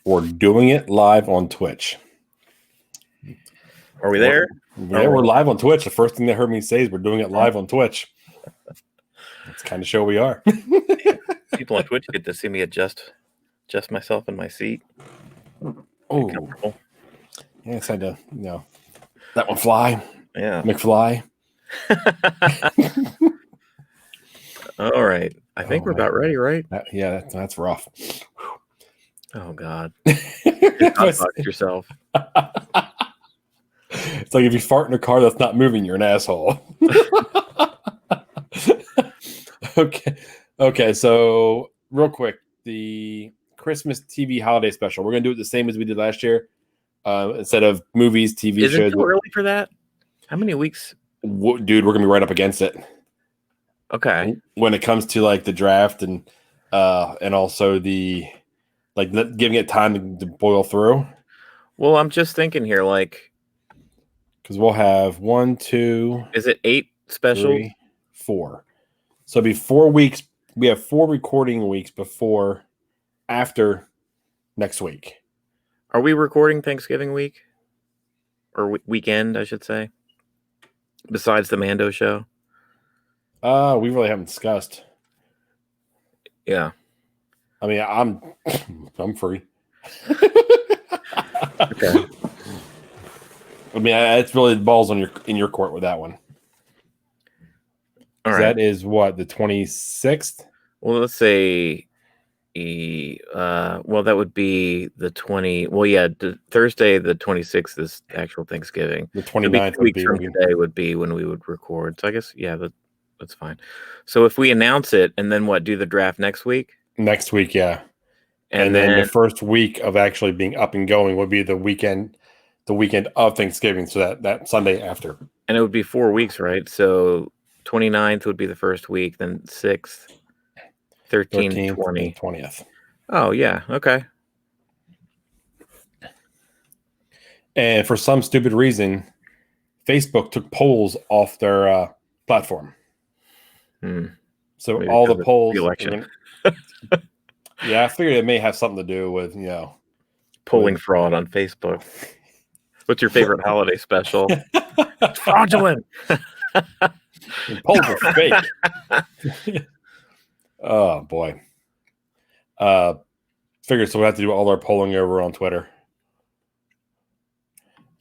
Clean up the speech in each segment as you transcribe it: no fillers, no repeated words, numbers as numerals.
We're doing it live on Twitch. Are we there? We're live on Twitch. The first thing they heard me say is we're doing it live on Twitch. That's the kind of show we are. People on Twitch get to see me adjust myself in my seat. Oh, yeah, it's had to, that one fly. Yeah, McFly. All right, I think we're about ready, right? That's rough. Oh God, hotbox yourself. It's like if you fart in a car that's not moving, you're an asshole. Okay. So real quick, the Christmas TV holiday special. We're gonna do it the same as we did last year. Instead of movies, TV shows. Is it too early for that? How many weeks? Dude, we're gonna be right up against it. Okay. When it comes to like the draft and also the giving it time to boil through. Well, I'm just thinking here, because we'll have 1, 2. Is it 8 special? 3, 4. So it'll be 4 weeks. We have 4 recording weeks after next week. Are we recording Thanksgiving week or weekend? I should say. Besides the Mando show. We really haven't discussed. Yeah. I mean, I'm free. Okay. I mean, it's really the ball's in your court with that one. All right. That is what, the 26th? Well, let's say that would be the 20. Well, yeah, Thursday the 26th is actual Thanksgiving. The 29th would be when we would record. So I guess that's fine. So if we announce it and then do the draft next week? Next week, yeah. And then the first week of actually being up and going would be the weekend of Thanksgiving, so that Sunday after. And it would be 4 weeks, right? So 29th would be the first week, then 6th, 13th, 20th. Oh, yeah. Okay. And for some stupid reason, Facebook took polls off their platform. So maybe all the polls. The election. Yeah, I figured it may have something to do with, polling fraud on Facebook. What's your favorite holiday special? Fraudulent. Polls are fake. Oh boy. Figured so we'll have to do all our polling over on Twitter.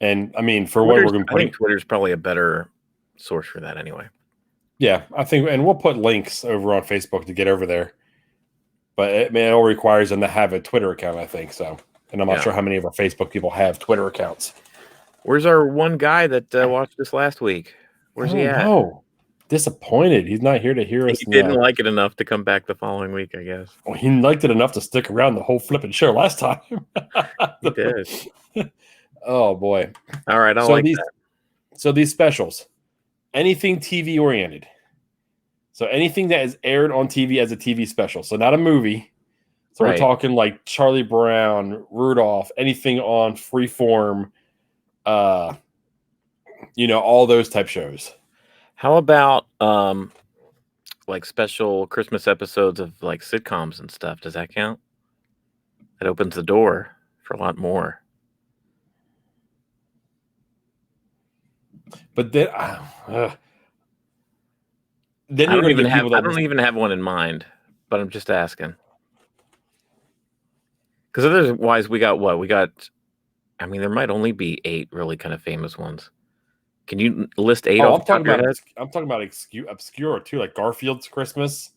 And I mean, for what we're going to put, I think Twitter's probably a better source for that anyway. Yeah, I think, and we'll put links over on Facebook to get over there. But it all requires them to have a Twitter account, I think so. And I'm not sure how many of our Facebook people have Twitter accounts. Where's our one guy that watched us last week? Where's he at? Oh, disappointed. He's not here to hear us. He didn't like it enough to come back the following week, I guess. Well, he liked it enough to stick around the whole flipping show last time. He did. Oh, boy. All right, that. So these specials, anything TV oriented. So anything that is aired on TV as a TV special. So not a movie. So we're talking like Charlie Brown, Rudolph, anything on Freeform, all those type shows. How about special Christmas episodes of sitcoms and stuff? Does that count? That opens the door for a lot more. But then I don't even have one in mind, but I'm just asking. Because otherwise, we got what? I mean, there might only be 8 really kind of famous ones. Can you list 8 off the top of your head? I'm talking about obscure too, like Garfield's Christmas.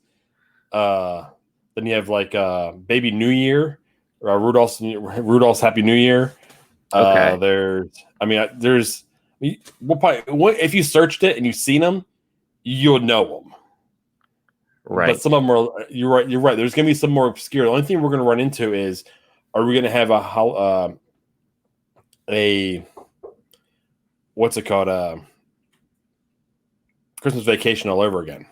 Then you have Baby New Year, or Rudolph's Happy New Year. Okay. We'll probably, if you searched it and you've seen them, you'll know them. Right. But some of them are. You're right. There's going to be some more obscure. The only thing we're going to run into is, are we going to have a what's it called? Christmas Vacation all over again?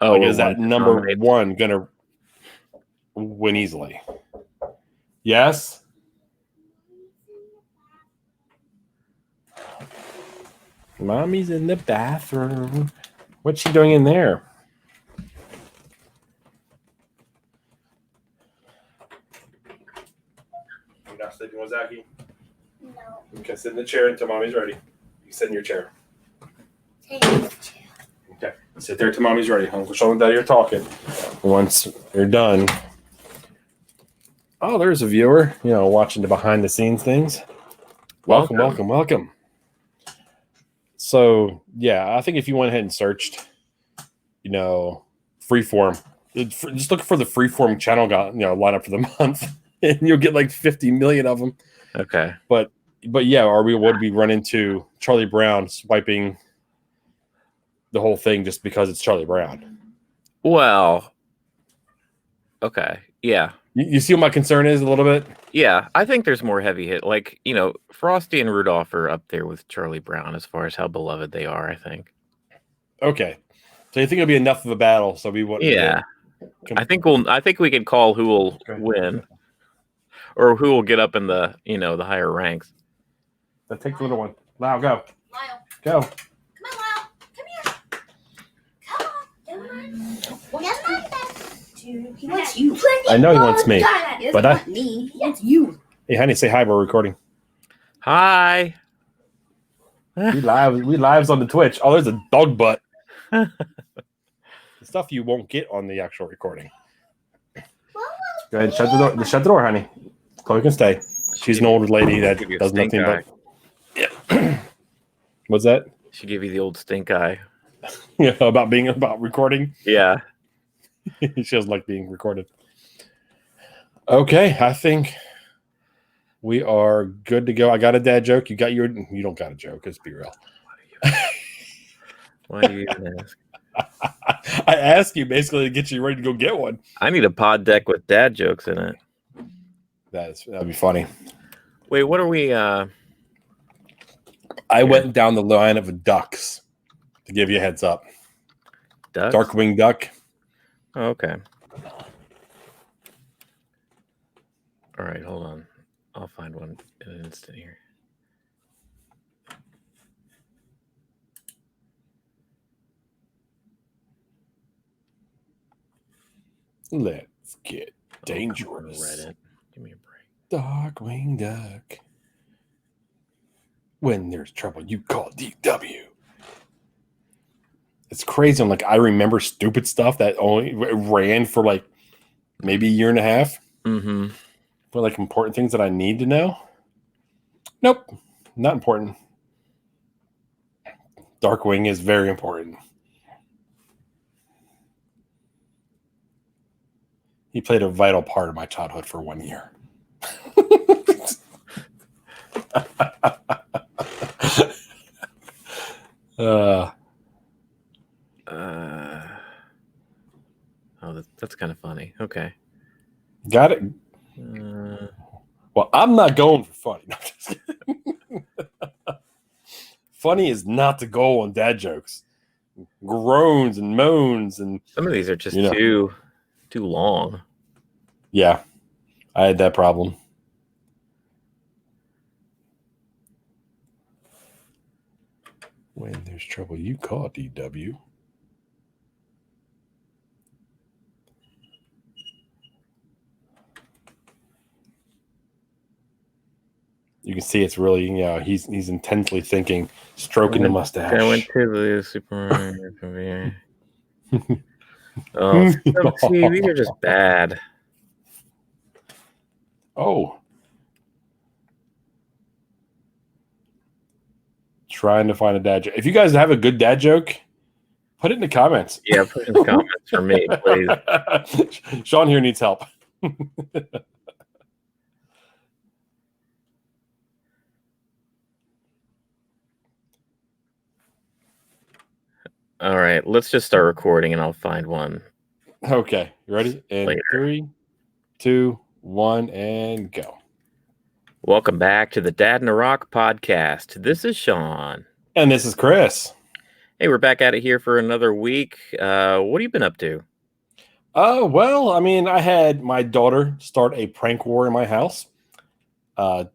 Oh, is that number one going to win easily? Yes. Mommy's in the bathroom. What's she doing in there? You're not sleeping with Zachy? No. Okay, sit in the chair until mommy's ready. You sit in your chair. Okay, sit there till mommy's ready. Uncle Sean and Daddy are talking. Once you're done. Oh, there's a viewer, watching the behind the scenes things. Welcome. So, yeah, I think if you went ahead and searched, Freeform, just look for the Freeform channel, lineup for the month, and you'll get like 50 million of them. Okay. But yeah, would we run into Charlie Brown swiping the whole thing just because it's Charlie Brown? Well, okay. Yeah. You see what my concern is a little bit? Yeah, I think there's more heavy hit. Like, Frosty and Rudolph are up there with Charlie Brown as far as how beloved they are, I think. Okay. So you think it'll be enough of a battle so we wouldn't... Yeah. I think we can call who will win. Or who will get up in the, the higher ranks. Let's take the little one. Lyle, go. Lyle. Go. Come on, Lyle. Come here. Come on. He wants you. I know he wants me. He doesn't want me. He wants you. Hey, honey, say hi. We're recording. Hi. We lives on the Twitch. Oh, there's a dog butt. The stuff you won't get on the actual recording. Go ahead, shut the door. Shut the door, honey. Chloe can stay. She's an older lady that does nothing but. Yeah. What's that? She gave you the old stink eye. Yeah, about recording. Yeah. She doesn't like being recorded. Okay, I think we are good to go. I got a dad joke. You don't got a joke. Let's be real. Why do you even ask? I ask you basically to get you ready to go get one. I need a pod deck with dad jokes in it. That'd be funny. Wait, what are we? I went down the line of ducks to give you a heads up. Ducks? Darkwing Duck. Oh, okay. All right, hold on. I'll find one in an instant here. Let's get dangerous. Reddit. Give me a break. Darkwing Duck. When there's trouble, you call DW. It's crazy. I remember stupid stuff that only ran for maybe a year and a half. Mm-hmm. For important things that I need to know. Nope, not important. Darkwing is very important. He played a vital part of my childhood for 1 year. That's kind of funny. Okay. Got it. Well, I'm not going for funny. No, just kidding. Funny is not the goal on dad jokes. Groans and moans and some of these are just too long. Yeah, I had that problem. When there's trouble, you call DW. You can see it's really, he's intensely thinking, stroking the mustache. I went to the supermarket. Oh, see, these are just bad. Oh. Trying to find a dad joke. If you guys have a good dad joke, put it in the comments. Yeah, put it in the comments for me, please. Sean here needs help. All right, let's just start recording and I'll find one. Okay, you ready? And later. 3, 2, 1, and go. Welcome back to the Dadnarok podcast. This is Sean. And this is Chris. Hey, we're back at it here for another week. What have you been up to? Well, I had my daughter start a prank war in my house.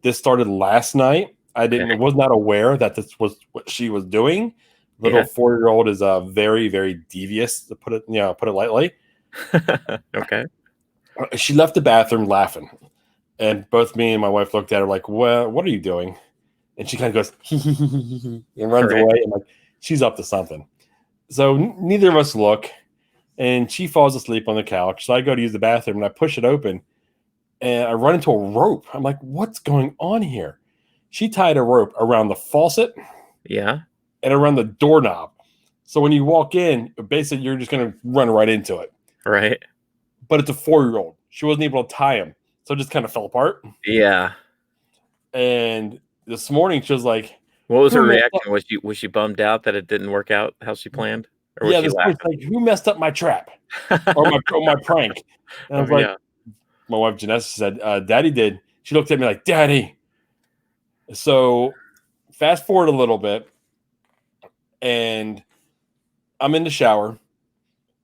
This started last night. Was not aware that this was what she was doing. Little 4-year-old is very, very devious, to put it lightly. Okay. She left the bathroom laughing. And both me and my wife looked at her like, well, what are you doing? And she kind of goes, and runs Right. away. And like, she's up to something. So neither of us look. And she falls asleep on the couch. So I go to use the bathroom and I push it open. And I run into a rope. I'm like, what's going on here? She tied a rope around the faucet Yeah. and around the doorknob. So when you walk in, basically you're just going to run right into it. Right. But it's a 4-year-old. She wasn't able to tie him. So it just kind of fell apart. Yeah. And this morning she was like, What was her "Who messed reaction? Was she bummed out that it didn't work out how she planned? Or was yeah, she this morning's laughing? like, who messed up my trap or my prank?" And I was like, Yeah. my wife Janessa said, Daddy did. She looked at me like, Daddy. So fast forward a little bit, and I'm in the shower,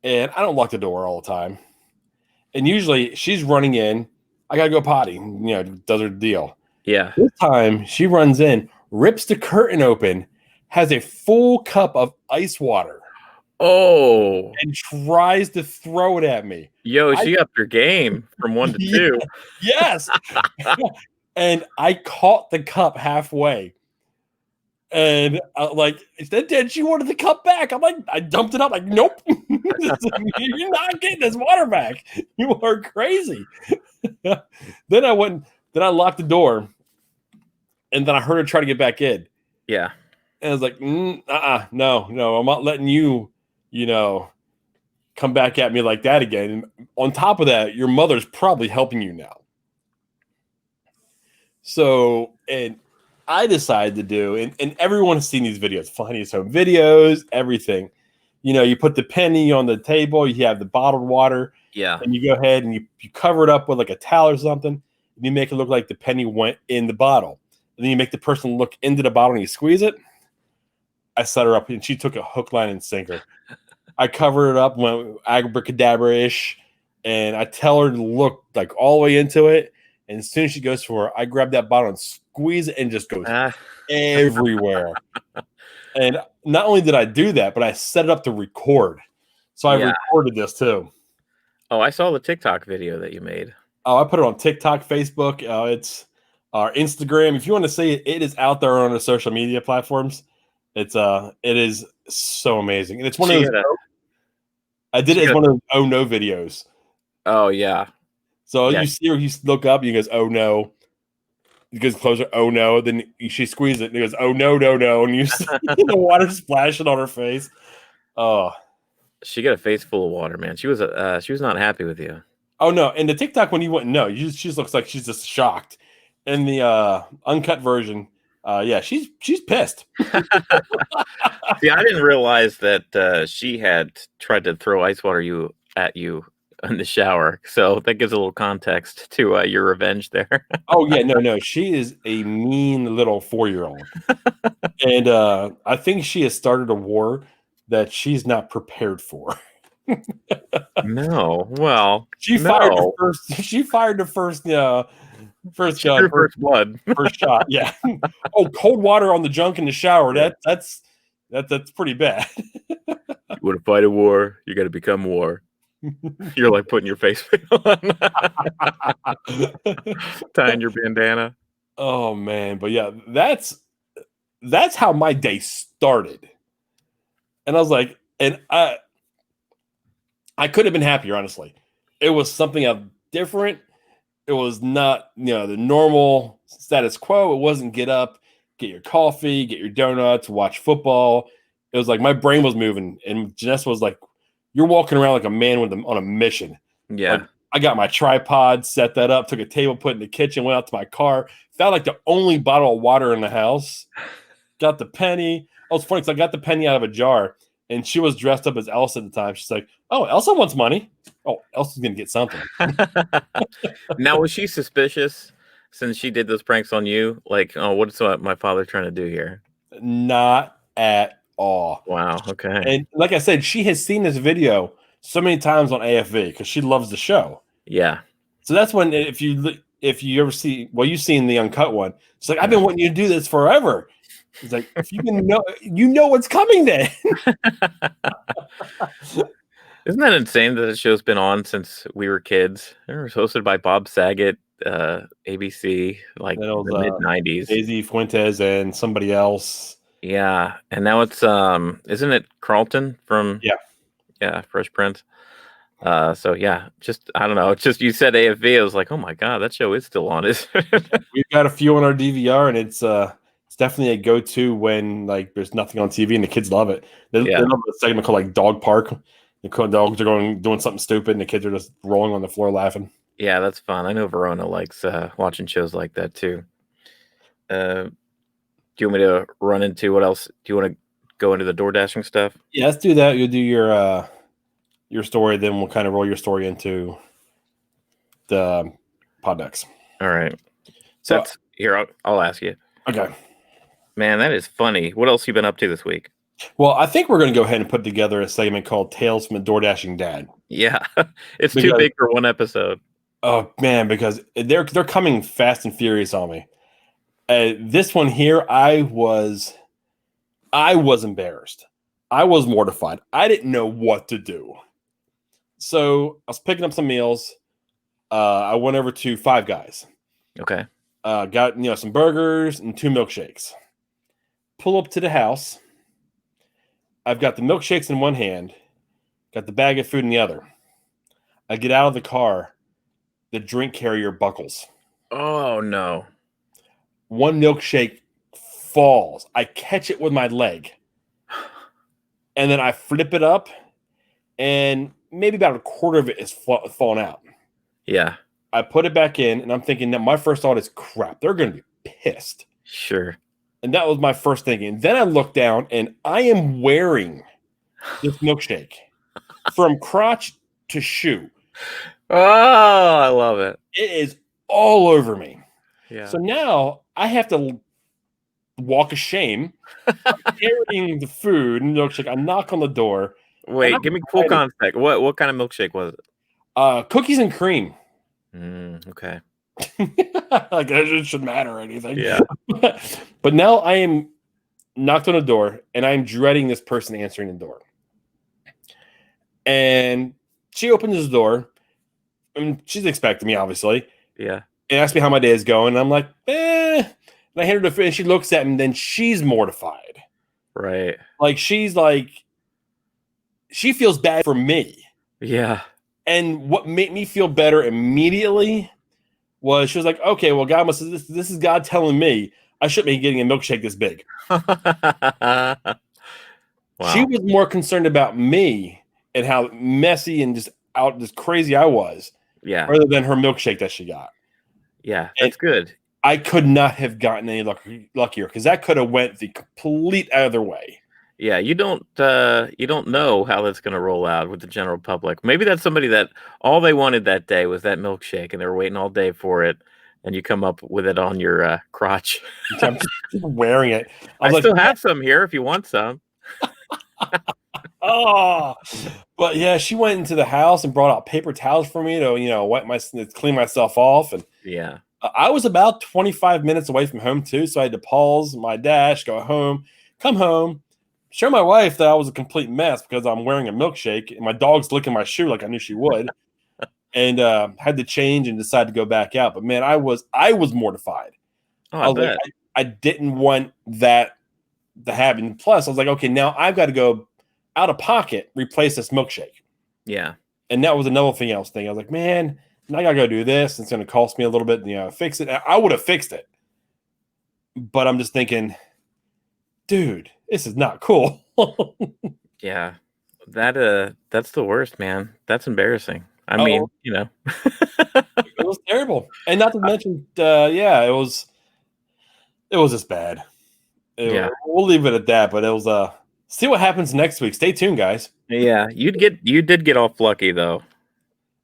and I don't lock the door all the time. And usually she's running in. I gotta go potty. Does her deal. Yeah. This time she runs in, rips the curtain open, has a full cup of ice water, Oh. and tries to throw it at me. Yo, she upped her game from 1 to 2. Yes. And I caught the cup halfway. And then she wanted the cup back. I'm like, I dumped it up. Like, nope. You're not getting this water back. You are crazy. Then I locked the door. And then I heard her try to get back in. Yeah. And I was like, no, I'm not letting you, come back at me like that again. And on top of that, your mother's probably helping you now. So, and I decided to do, and everyone has seen these videos, funniest home videos, everything. You put the penny on the table, you have the bottled water, Yeah. and you go ahead and you cover it up with like a towel or something, and you make it look like the penny went in the bottle. And then you make the person look into the bottle and you squeeze it. I set her up, and she took a hook, line, and sinker. I covered it up, went abracadabra-ish, and I tell her to look like all the way into it. And as soon as she goes for it, I grab that bottle and squeeze it and just goes everywhere. And not only did I do that, but I set it up to record. So I recorded this too. Oh, I saw the TikTok video that you made. Oh, I put it on TikTok, Facebook. It's our Instagram. If you want to see it, it is out there on the social media platforms. It is so amazing. And it's one of those. I did it as one of those oh no videos. Oh yeah. So you see her, you look up, and he goes, oh no. He goes closer, oh no. Then she squeezes it, and he goes, oh no, no, no. And you see the water splashing on her face. Oh. She got a face full of water, man. She was not happy with you. Oh no. And the TikTok one, you wouldn't know. She just looks like she's just shocked. In the uncut version, she's pissed. See, I didn't realize that she had tried to throw ice water at you in the shower, so that gives a little context to your revenge there. Oh yeah, no, she is a mean little 4-year-old, and I think she has started a war that she's not prepared for. No, well, fired the first. She fired the first. First gun, first blood, first shot. Yeah. Oh, cold water on the junk in the shower. That's pretty bad. You want to fight a war, you got to become war. You're like putting your face on, tying your bandana. Oh man, but yeah, that's how my day started. And I was like, and I could have been happier, honestly. It was something different. It was not, the normal status quo. It wasn't get up, get your coffee, get your donuts, watch football. It was like my brain was moving, and Janessa was like, "You're walking around like a man on a mission." Yeah. Like, I got my tripod, set that up, took a table, put it in the kitchen, went out to my car, found like the only bottle of water in the house, got the penny. Oh, it's funny because I got the penny out of a jar, and she was dressed up as Elsa at the time. She's like, "Oh, Elsa wants money. Oh, Elsa's going to get something." Now, was she suspicious since she did those pranks on you? Like, oh, what's my father trying to do here? Not at all. Wow. Okay. And like I said, she has seen this video so many times on AFV because she loves the show. Yeah. So that's when if you ever see, well, you've seen the Uncut one. It's like, I've been wanting you to do this forever. It's like, if you can know what's coming then. Isn't that insane that the show's been on since we were kids? It was hosted by Bob Saget. ABC, like Then it was, the mid '90s. Daisy Fuentes and somebody else. Yeah, and now it's isn't it Carlton from Fresh Prince? So yeah, just I don't know. It's just you said AFV, I was like, oh my god, that show is still on. We've got a few on our DVR, and it's definitely a go-to when like there's nothing on TV and the kids love it. They love a segment called like Dog Park. The dogs are doing something stupid, and the kids are just rolling on the floor laughing. Yeah, that's fun. I know Verona likes watching shows like that too. Do you want me to run into what else? Do you want to go into the door dashing stuff? Yeah, let's do that. You'll do your story, then we'll kind of roll your story into the pod decks. All right. So here, I'll ask you. Okay. Man, that is funny. What else you been up to this week? Well, I think we're going to go ahead and put together a segment called Tales from a Door Dashing Dad. Yeah, it's too big for one episode. Oh man, because they're coming fast and furious on me. This one here, I was embarrassed. I was mortified. I didn't know what to do. So I was picking up some meals. I went over to Five Guys. Okay. Got some burgers and 2 milkshakes. Pull up to the house. I've got the milkshakes in one hand, got the bag of food in the other. I get out of the car. The drink carrier buckles. Oh no! One milkshake falls. I catch it with my leg, and then I flip it up, and maybe about a quarter of it is fallen out. Yeah. I put it back in, and I'm thinking that my first thought is, crap, they're going to be pissed. Sure. And that was my first thinking. Then I look down, and I am wearing this milkshake from crotch to shoe. Oh, I love it. It is all over me. Yeah. So now I have to walk of shame, carrying the food and milkshake. I knock on the door. Wait, give me full context. What kind of milkshake was it? Cookies and cream. Okay. Like it shouldn't matter or anything. Yeah. But now I am knocked on the door, and I'm dreading this person answering the door. And she opens the door, and she's expecting me, obviously. Yeah. And asks me how my day is going. And I'm like, And I hand her the food, and she looks at me, and then she's mortified. Right. Like, she feels bad for me. Yeah. And what made me feel better immediately was she was like, okay, well, God must this is God telling me I shouldn't be getting a milkshake this big. Wow. She was more concerned about me and how messy and just crazy I was. Yeah. Rather than her milkshake that she got. Yeah, that's good. I could not have gotten any luckier because that could have went the complete other way. Yeah, you don't know how that's going to roll out with the general public. Maybe that's somebody that all they wanted that day was that milkshake, and they were waiting all day for it, and you come up with it on your crotch. I'm wearing it. I still have some here if you want some. Oh, but yeah, she went into the house and brought out paper towels for me to clean myself off, and yeah, I was about 25 minutes away from home too, so I had to pause my dash, go home, come home. Show my wife that I was a complete mess because I'm wearing a milkshake and my dog's licking my shoe like I knew she would, and had to change and decide to go back out. But man, I was mortified. Oh, I bet. I didn't want that to happen. Plus, I was like, okay, now I've got to go out of pocket replace this milkshake. Yeah, and that was another thing I was thinking. I was like, man, now I got to go do this. It's going to cost me a little bit, fix it. I would have fixed it, but I'm just thinking, dude, this is not cool. Yeah, that's the worst, man. That's embarrassing. I mean, it was terrible, and not to mention, it was just bad. We'll leave it at that. But it was see what happens next week. Stay tuned, guys. Yeah, you did get off lucky though.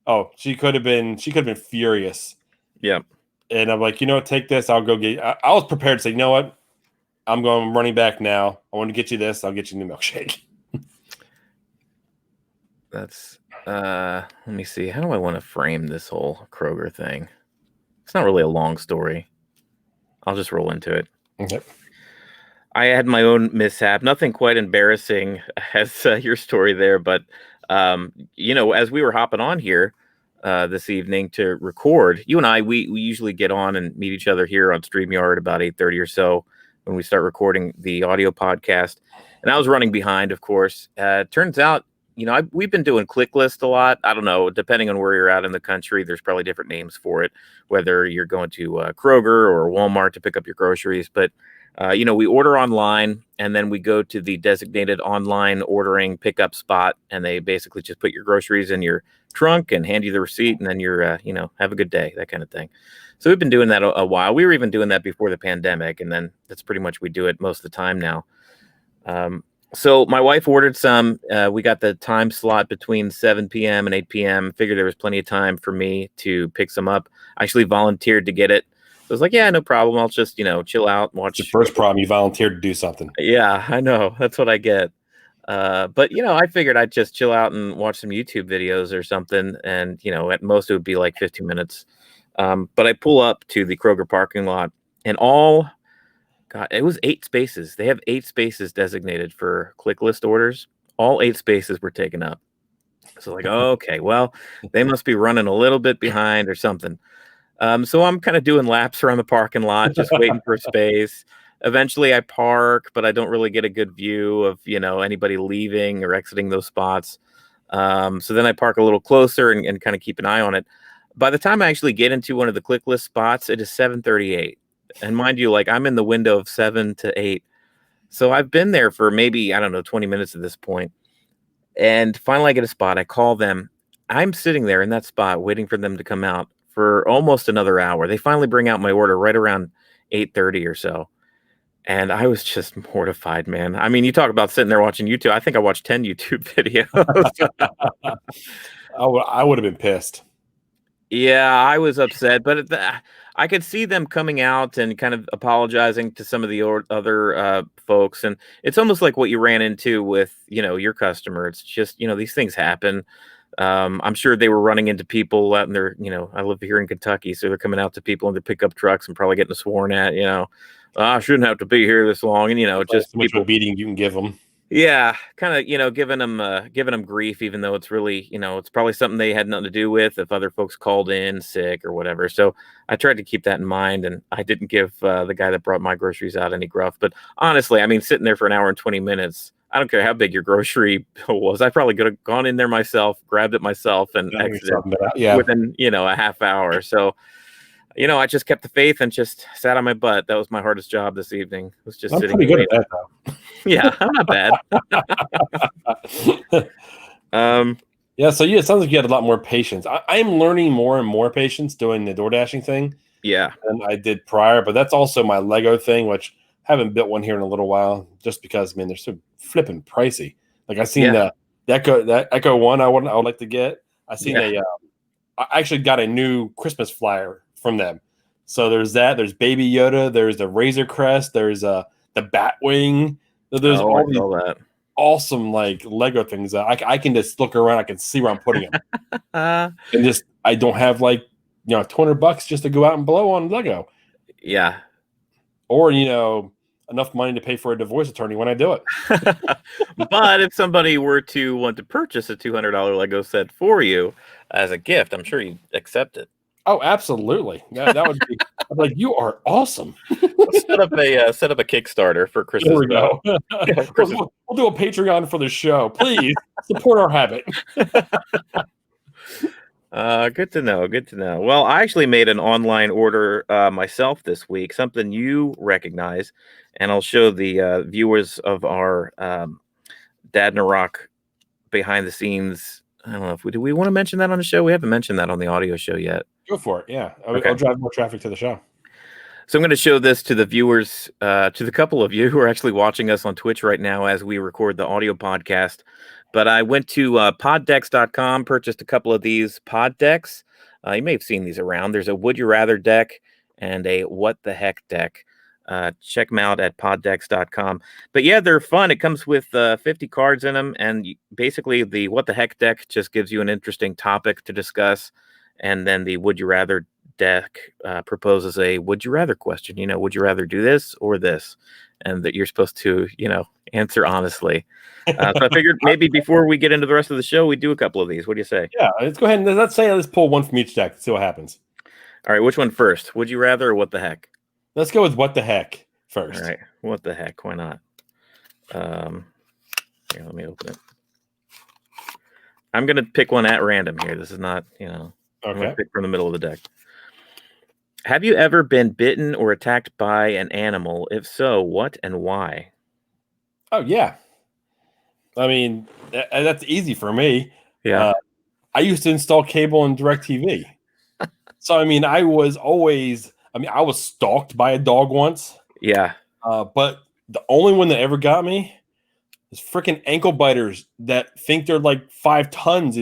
Oh, she could have been furious. Yep. And I'm like, take this. I'll go get. I was prepared to say, you know what? I'm running back now. I want to get you this. I'll get you a new milkshake. That's let me see. How do I want to frame this whole Kroger thing? It's not really a long story. I'll just roll into it. Okay. I had my own mishap. Nothing quite embarrassing as your story there, but as we were hopping on here, this evening to record. You and I, we usually get on and meet each other here on StreamYard about 8:30 or so when we start recording the audio podcast. And I was running behind, of course. Turns out, we've been doing click list a lot. I don't know, depending on where you're at in the country, there's probably different names for it, whether you're going to Kroger or Walmart to pick up your groceries. But, we order online and then we go to the designated online ordering pickup spot, and they basically just put your groceries in your trunk and hand you the receipt, and then you're, have a good day, that kind of thing. So we've been doing that a while. We were even doing that before the pandemic, and then that's pretty much we do it most of the time now. So my wife ordered some. We got the time slot between 7 p.m. and 8 p.m. Figured there was plenty of time for me to pick some up. I actually volunteered to get it. So I was like, yeah, no problem. I'll just, chill out and watch. It's the first problem. You volunteered to do something. Yeah, I know. That's what I get. But, I figured I'd just chill out and watch some YouTube videos or something. And, at most it would be like 15 minutes. But I pull up to the Kroger parking lot, and it was 8 spaces. They have 8 spaces designated for click list orders. All 8 spaces were taken up. So like, okay, well, they must be running a little bit behind or something. So I'm kind of doing laps around the parking lot, just waiting for a space. Eventually I park, but I don't really get a good view of, anybody leaving or exiting those spots. So then I park a little closer and kind of keep an eye on it. By the time I actually get into one of the click list spots, it is 7:38. And mind you, like I'm in the window of 7 to 8. So I've been there for maybe, 20 minutes at this point. And finally I get a spot. I call them. I'm sitting there in that spot waiting for them to come out for almost another hour. They finally bring out my order right around 8:30 or so. And I was just mortified, man. I mean, you talk about sitting there watching YouTube. I think I watched 10 YouTube videos. I would have been pissed. Yeah, I was upset, but I could see them coming out and kind of apologizing to some of the other folks. And it's almost like what you ran into with, your customer. It's just, these things happen. I'm sure they were running into people out in their, I live here in Kentucky, so they're coming out to people in their pickup trucks and probably getting sworn at, I shouldn't have to be here this long. And, just so much people beating you can give them. Yeah, kind of, giving them grief, even though it's really, it's probably something they had nothing to do with if other folks called in sick or whatever. So I tried to keep that in mind, and I didn't give the guy that brought my groceries out any gruff. But honestly, I mean, sitting there for an hour and 20 minutes, I don't care how big your grocery bill was. I probably could have gone in there myself, grabbed it myself, and exited within, a half hour. So, I just kept the faith and just sat on my butt. That was my hardest job this evening. It was just sitting. Pretty good at that, though. Yeah, I'm not bad. Yeah, so it sounds like you had a lot more patience. I'm learning more and more patience doing the door dashing thing. Yeah, than I did prior, but that's also my Lego thing, which I haven't built one here in a little while, just because they're so flipping pricey. Like I seen the Echo one I would like to get. I seen I actually got a new Christmas flyer from them. So there's that. There's Baby Yoda. There's the Razor Crest. There's the Batwing. There's all these awesome like Lego things that I can just look around. I can see where I'm putting them, and just I don't have like $200 just to go out and blow on Lego. Yeah, or enough money to pay for a divorce attorney when I do it. But if somebody were to want to purchase a $200 Lego set for you as a gift, I'm sure you'd accept it. Oh, absolutely. Yeah, that would be. I'm like, you are awesome. Set up a Kickstarter for Christmas. There we go. We'll do a Patreon for the show. Please support our habit. Good to know. Good to know. Well, I actually made an online order myself this week, something you recognize, and I'll show the viewers of our Dadnarok behind the scenes. I don't know if do we want to mention that on the show? We haven't mentioned that on the audio show yet. Go for it. Yeah. I'll drive more traffic to the show. So I'm going to show this to the viewers, to the couple of you who are actually watching us on Twitch right now as we record the audio podcast. But I went to poddecks.com, purchased a couple of these pod decks. You may have seen these around. There's a Would You Rather deck and a What the Heck deck. Check them out at poddecks.com. But yeah, they're fun. It comes with 50 cards in them. And basically the What the Heck deck just gives you an interesting topic to discuss. And then the Would You Rather deck proposes a Would You Rather question. Would you rather do this or this? and that you're supposed to, answer honestly. So I figured maybe before we get into the rest of the show, we do a couple of these. What do you say? Yeah, let's go ahead and let's pull one from each deck and see what happens. All right, which one first? Would you rather or what the heck? Let's go with what the heck first. All right, what the heck? Why not? Here, let me open it. I'm gonna pick one at random here. This is not, I'm gonna pick from the middle of the deck. Have you ever been bitten or attacked by an animal? If so, what and why? Oh yeah. I mean, that's easy for me. Yeah. I used to install cable in DirecTV. So, I mean, I was stalked by a dog once. Yeah. But the only one that ever got me is freaking ankle biters that think they're like 5 tons,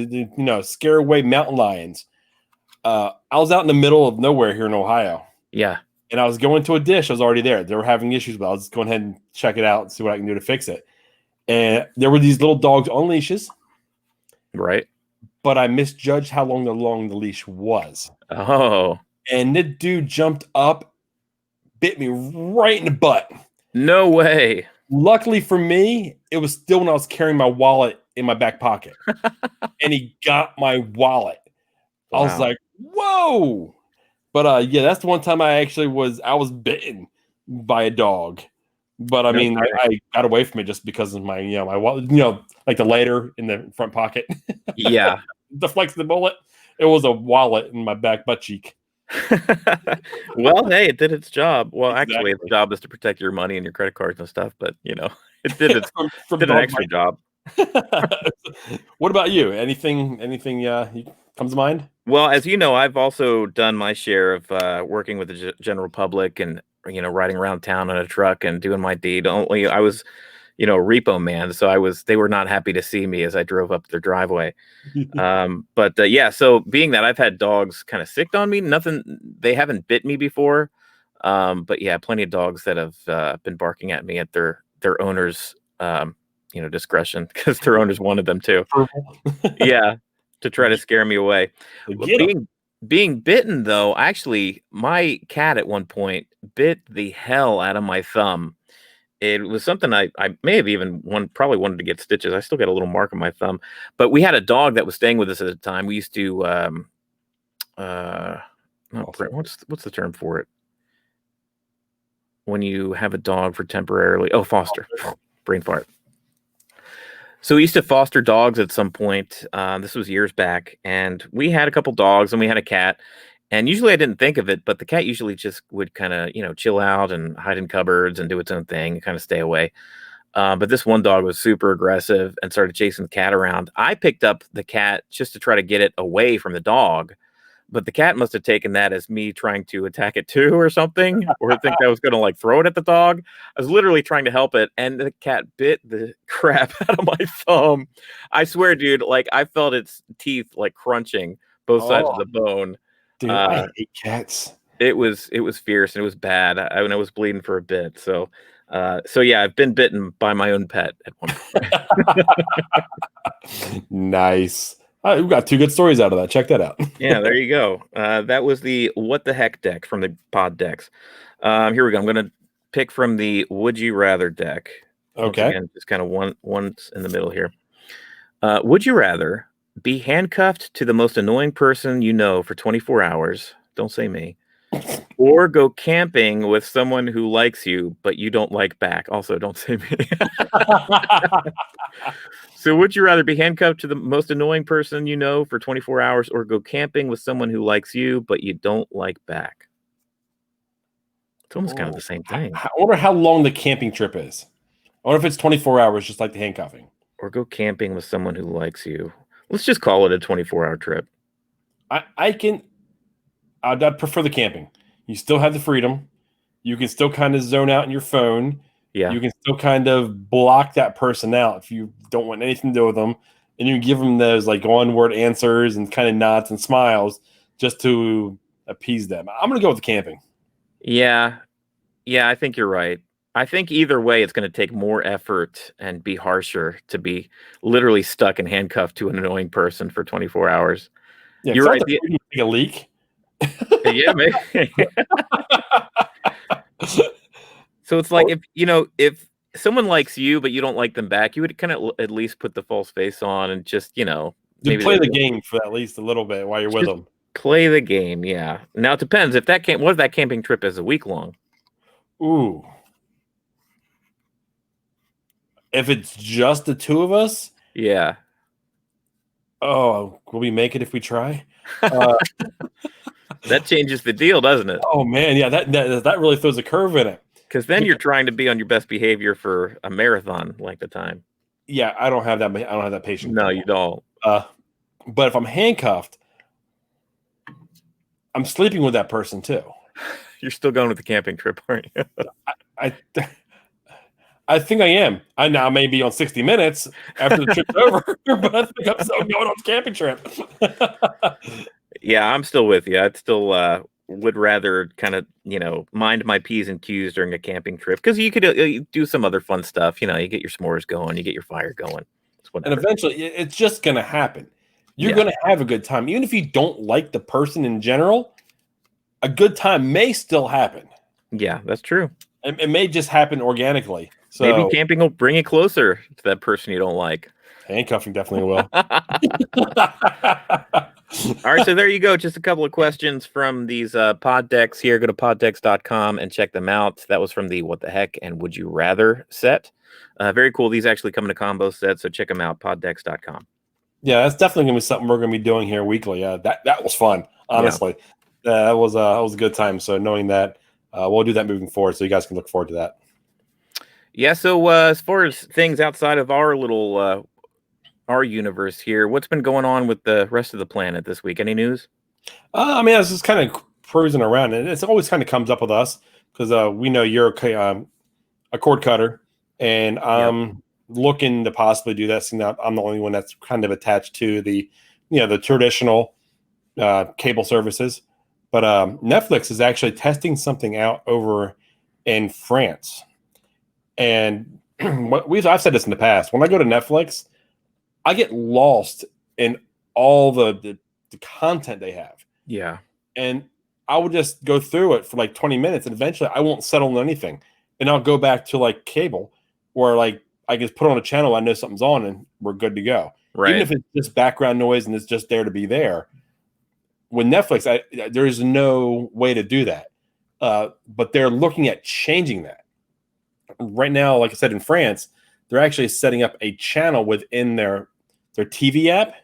scare away mountain lions. I was out in the middle of nowhere here in Ohio. Yeah. And I was going to a dish. I was already there. They were having issues, but I was going ahead and check it out and see what I can do to fix it. And there were these little dogs on leashes. Right. But I misjudged how long the leash was. Oh. And the dude jumped up, bit me right in the butt. No way. Luckily for me, it was still when I was carrying my wallet in my back pocket. And he got my wallet. Wow. I was like, whoa. But yeah, that's the one time I was bitten by a dog. But I mean, I got away from it just because of my, my wallet, like the lighter in the front pocket. Yeah. Deflects the bullet. It was a wallet in my back butt cheek. Well, hey, it did its job. Well, Exactly. Actually, its job is to protect your money and your credit cards and stuff, but it did did an extra job. What about you? Anything comes to mind? Well, as you know, I've also done my share of working with the general public and riding around town on a truck and doing my deed. Only I was, repo man, so they were not happy to see me as I drove up their driveway. But yeah, so being that I've had dogs kind of sicked on me, they haven't bit me before. But yeah, plenty of dogs that have been barking at me at their owners, discretion because their owners wanted them to. Yeah, to try to scare me away. Being bitten, though, actually, my cat at one point bit the hell out of my thumb. It was something I may have even probably wanted to get stitches. I still got a little mark on my thumb. But we had a dog that was staying with us at the time. We used to, what's the term for it? When you have a dog for temporarily, foster. Brain fart. So we used to foster dogs at some point. This was years back, and we had a couple dogs and we had a cat. And usually I didn't think of it, but the cat usually just would kind of, chill out and hide in cupboards and do its own thing and kind of stay away. But this one dog was super aggressive and started chasing the cat around. I picked up the cat just to try to get it away from the dog. But the cat must have taken that as me trying to attack it too or something, or think I was going to throw it at the dog. I was literally trying to help it, and the cat bit the crap out of my thumb. I swear, dude, I felt its teeth crunching both sides of the bone. Dude, I hate cats. It was fierce and it was bad. I was bleeding for a bit. So yeah, I've been bitten by my own pet at one point. Nice. We've got 2 good stories out of that. Check that out. Yeah, there you go. That was the What the Heck deck from the pod decks. Here we go. I'm going to pick from the Would You Rather deck. Okay. Again, just kind of one's in the middle here. Would you rather be handcuffed to the most annoying person you know for 24 hours? Don't say me. Or go camping with someone who likes you, but you don't like back. Also, don't say me. So would you rather be handcuffed to the most annoying person you know for 24 hours or go camping with someone who likes you, but you don't like back? It's almost kind of the same thing. I wonder how long the camping trip is. I wonder if it's 24 hours, just like the handcuffing. Or go camping with someone who likes you. Let's just call it a 24-hour trip. I'd prefer the camping. You still have the freedom. You can still kind of zone out in your phone. Yeah. You can still kind of block that person out if you don't want anything to do with them. And you can give them those one-word answers and kind of nods and smiles just to appease them. I'm going to go with the camping. Yeah. Yeah, I think you're right. I think either way, it's going to take more effort and be harsher to be literally stuck and handcuffed to an annoying person for 24 hours. Yeah, you're right. Take a leak. Yeah, maybe. So it's like if someone likes you but you don't like them back, you would kind of at least put the false face on and just Maybe play the game for at least a little bit while you're with them. Play the game, yeah. Now it depends if that camping trip is a week long. Ooh. If it's just the two of us, yeah. Oh, will we make it if we try? That changes the deal, doesn't it? Oh man, yeah, that really throws a curve in it. Because then you're trying to be on your best behavior for a marathon like the time. Yeah, I don't have that patience. No, you don't. But if I'm handcuffed, I'm sleeping with that person too. You're still going with the camping trip, aren't you? I think I am. I now may be on 60 Minutes after the trip's over, but I think I'm still going on the camping trip. Yeah, I'm still with you. I'd still would rather kind of, mind my P's and Q's during a camping trip because you could do some other fun stuff. You get your s'mores going, you get your fire going. And eventually, it's just going to happen. You're going to have a good time. Even if you don't like the person in general, a good time may still happen. Yeah, that's true. It may just happen organically. So maybe camping will bring you closer to that person you don't like. Handcuffing definitely will. All right, so there you go. Just a couple of questions from these pod decks here. Go to poddecks.com and check them out. That was from the What the Heck and Would You Rather set. Very cool. These actually come in a combo set, so check them out, poddecks.com. Yeah, that's definitely going to be something we're going to be doing here weekly. That was fun, honestly. Yeah. That was a good time. So knowing that, we'll do that moving forward, so you guys can look forward to that. Yeah, so as far as things outside of our little our universe here, what's been going on with the rest of the planet this week? Any news? I was just kind of cruising around, and it's always kind of comes up with us because we know you're a cord cutter, and I'm looking to possibly do that. So now I'm the only one that's kind of attached to the traditional cable services. But Netflix is actually testing something out over in France. And I've said this in the past. When I go to Netflix, I get lost in all the content they have. Yeah. And I would just go through it for like 20 minutes, and eventually I won't settle on anything. And I'll go back to like cable, where like I just put on a channel, I know something's on, and we're good to go. Right. Even if it's just background noise and it's just there to be there. With Netflix, there's no way to do that. But they're looking at changing that. Right now, like I said, in France, they're actually setting up a channel within their TV app,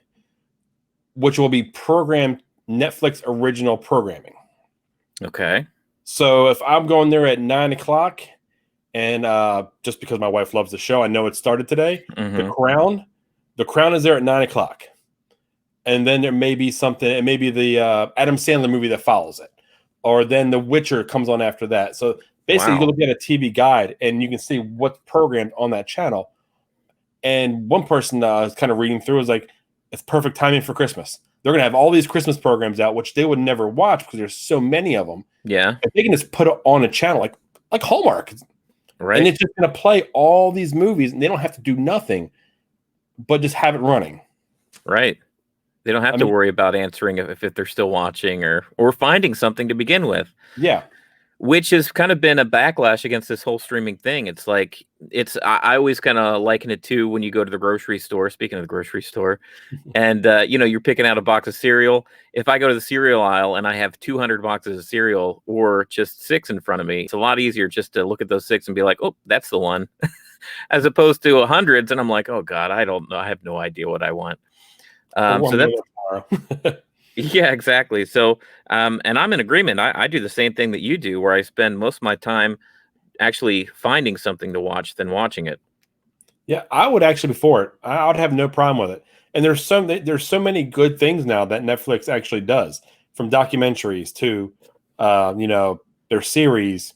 which will be programmed Netflix original programming. Okay. So if I'm going there at 9:00, and just because my wife loves the show, I know it started today. Mm-hmm. The Crown is there at 9:00. And then there may be something, it may be the Adam Sandler movie that follows it. Or then The Witcher comes on after that. So basically, you look at a TV guide and you can see what's programmed on that channel. And one person is kind of reading through is like, it's perfect timing for Christmas. They're going to have all these Christmas programs out, which they would never watch because there's so many of them. Yeah. And they can just put it on a channel like Hallmark. Right. And it's just going to play all these movies, and they don't have to do nothing but just have it running. Right. They don't have to worry about answering if they're still watching or finding something to begin with. Yeah. Which has kind of been a backlash against this whole streaming thing. It's like, I always kind of liken it to when you go to the grocery store, speaking of the grocery store, and, you're picking out a box of cereal. If I go to the cereal aisle and I have 200 boxes of cereal or just 6 in front of me, it's a lot easier just to look at those 6 and be like, oh, that's the one, as opposed to hundreds. And I'm like, oh God, I don't know. I have no idea what I want. So that's yeah, exactly. So, and I'm in agreement. I do the same thing that you do, where I spend most of my time actually finding something to watch than watching it. Yeah, I would actually be for it. I would have no problem with it. And there's so many good things now that Netflix actually does, from documentaries to, their series.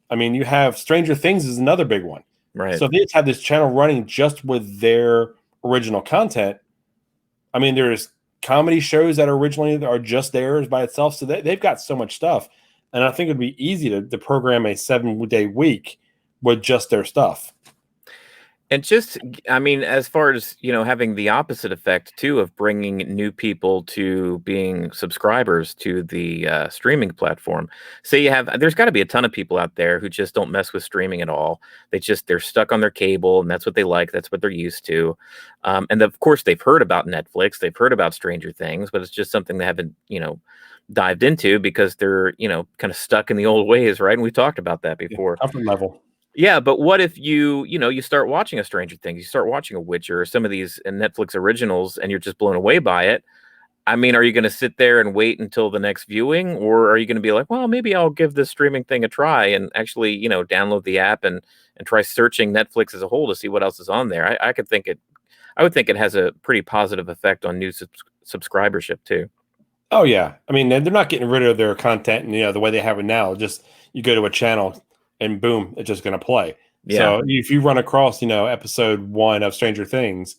I mean, you have Stranger Things is another big one. Right. So if they just have this channel running just with their original content, I mean, there's comedy shows that originally are just theirs by itself. So they've got so much stuff. And I think it'd be easy to program a 7-day week with just their stuff. And just, I mean, as far as, having the opposite effect too of bringing new people to being subscribers to the streaming platform. Say there's got to be a ton of people out there who just don't mess with streaming at all. They're stuck on their cable and that's what they like. That's what they're used to. And of course, they've heard about Netflix, they've heard about Stranger Things, but it's just something they haven't, dived into because they're, kind of stuck in the old ways, right? And we talked about that before. Comfort level. Yeah, but what if you start watching a Stranger Things, you start watching a Witcher or some of these Netflix originals and you're just blown away by it? I mean, are you going to sit there and wait until the next viewing, or are you going to be like, well, maybe I'll give this streaming thing a try and actually, download the app and try searching Netflix as a whole to see what else is on there? I would think it has a pretty positive effect on new subscribership too. Oh yeah, I mean they're not getting rid of their content, and the way they have it now. Just you go to a channel, and boom, it's just going to play. Yeah. So if you run across, episode 1 of Stranger Things,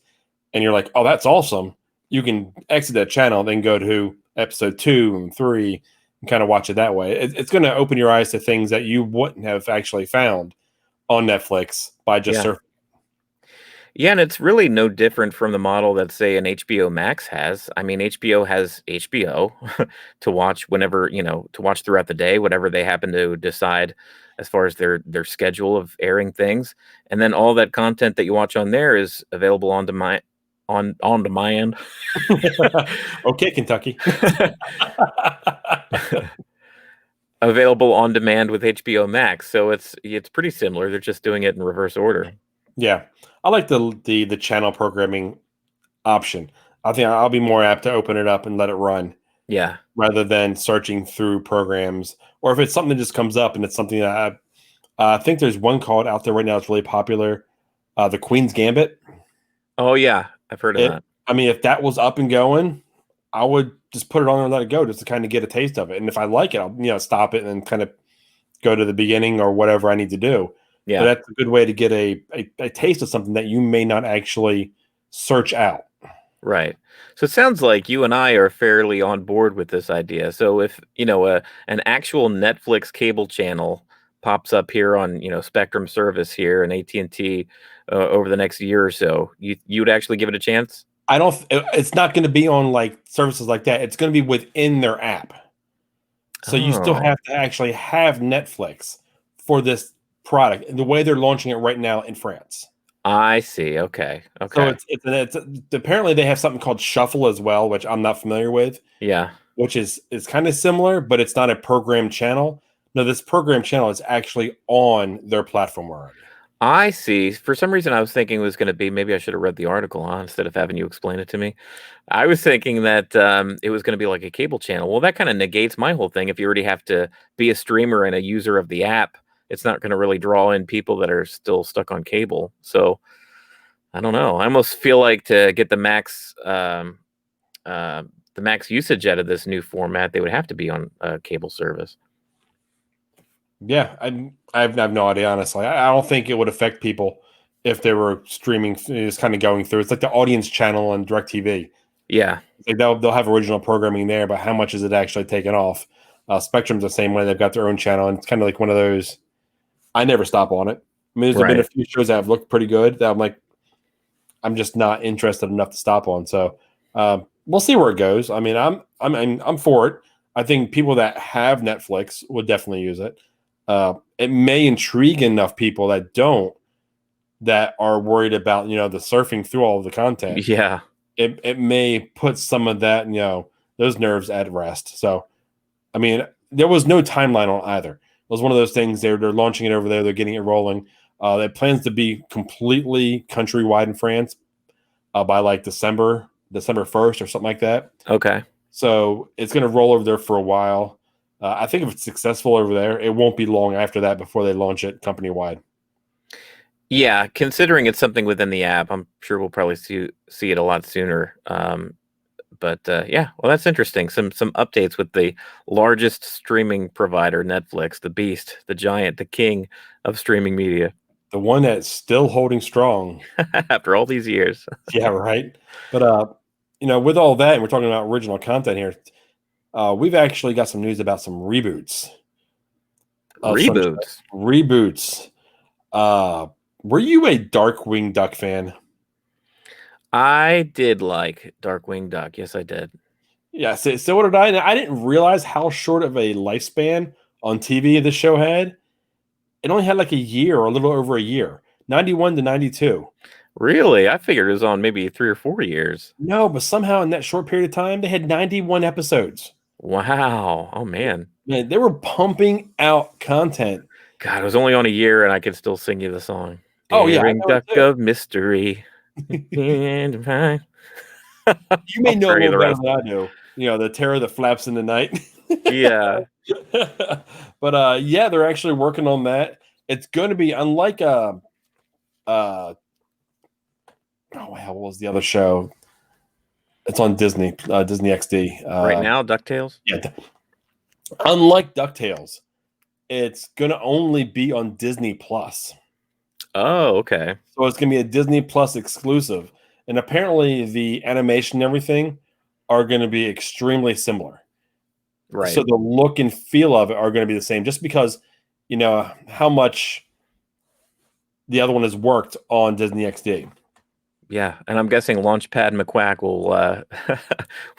and you're like, oh, that's awesome, you can exit that channel, then go to episode 2 and 3, and kind of watch it that way. It's going to open your eyes to things that you wouldn't have actually found on Netflix by just surfing. Yeah, and it's really no different from the model that, say, an HBO Max has. I mean, HBO has HBO to watch whenever, to watch throughout the day, whatever they happen to decide as far as their schedule of airing things. And then all that content that you watch on there is available on demand. On demand. Okay, Kentucky. Available on demand with HBO Max. So it's pretty similar. They're just doing it in reverse order. Yeah. I like the channel programming option. I think I'll be more apt to open it up and let it run. Yeah. Rather than searching through programs, or if it's something that just comes up and it's something that I think there's one called out there right now that's really popular, the Queen's Gambit. Oh yeah, I've heard of that. I mean, if that was up and going, I would just put it on and let it go just to kind of get a taste of it. And if I like it, I'll stop it and then kind of go to the beginning or whatever I need to do. Yeah, but that's a good way to get a taste of something that you may not actually search out. Right. So it sounds like you and I are fairly on board with this idea. So if, an actual Netflix cable channel pops up here on, Spectrum service here and AT&T over the next year or so, you would actually give it a chance? It's not going to be on like services like that. It's going to be within their app. So you still have to actually have Netflix for this product, and the way they're launching it right now in France. I see. Okay. So it's apparently they have something called Shuffle as well, which I'm not familiar with. Yeah. Which is kind of similar, but it's not a program channel. No, this program channel is actually on their platform already. I see. For some reason, I was thinking it was going to be, maybe I should have read the article instead of having you explain it to me. I was thinking that it was going to be like a cable channel. Well, that kind of negates my whole thing. If you already have to be a streamer and a user of the app, it's not going to really draw in people that are still stuck on cable. So I don't know. I almost feel like to get the max usage out of this new format, they would have to be on a cable service. Yeah, I have no idea, honestly. I don't think it would affect people if they were streaming, just kind of going through. It's like the audience channel on DirecTV. Yeah. Like they'll have original programming there, but how much is it actually taken off? Spectrum's the same way. They've got their own channel, and it's kind of like one of those. I never stop on it. I mean, there's been a few shows that have looked pretty good that I'm like, I'm just not interested enough to stop on. So we'll see where it goes. I mean, I'm for it. I think people that have Netflix would definitely use it. It may intrigue enough people that don't, that are worried about, the surfing through all of the content. Yeah. It may put some of that, those nerves at rest. So, I mean, there was no timeline on either. It was one of those things. They're launching it over there. They're getting it rolling. It plans to be completely countrywide in France by like December 1st or something like that. Okay. So it's going to roll over there for a while. I think if it's successful over there, it won't be long after that before they launch it company-wide. Yeah, considering it's something within the app, I'm sure we'll probably see it a lot sooner. But yeah, well, that's interesting. Some updates with the largest streaming provider, Netflix, the beast, the giant, the king of streaming media. The one that's still holding strong after all these years. Yeah, right. But with all that, and we're talking about original content here, we've actually got some news about some reboots. Reboots. Reboots. Were you a Darkwing Duck fan? I did like Darkwing Duck. Yes, I did. Yeah, so did I. And I didn't realize how short of a lifespan on TV the show had. It only had like a year or a little over a year, 91 to 92. Really? I figured it was on maybe 3 or 4 years. No, but somehow in that short period of time, they had 91 episodes. Wow. Oh, man. Man, they were pumping out content. God, it was only on a year, and I could still sing you the song. Oh, yeah, I Daring know it Duck too. of Mystery. You may know a I'll little the better rest. than I do. The terror that flaps in the night. Yeah. But yeah, they're actually working on that. It's going to be unlike oh wow, what was the other show? It's on Disney, Disney XD. Right now, DuckTales? Yeah. Unlike DuckTales, it's going to only be on Disney Plus. Oh, okay. So it's going to be a Disney Plus exclusive. And apparently the animation and everything are going to be extremely similar. Right. So the look and feel of it are going to be the same just because, how much the other one has worked on Disney XD. Yeah, and I'm guessing Launchpad McQuack will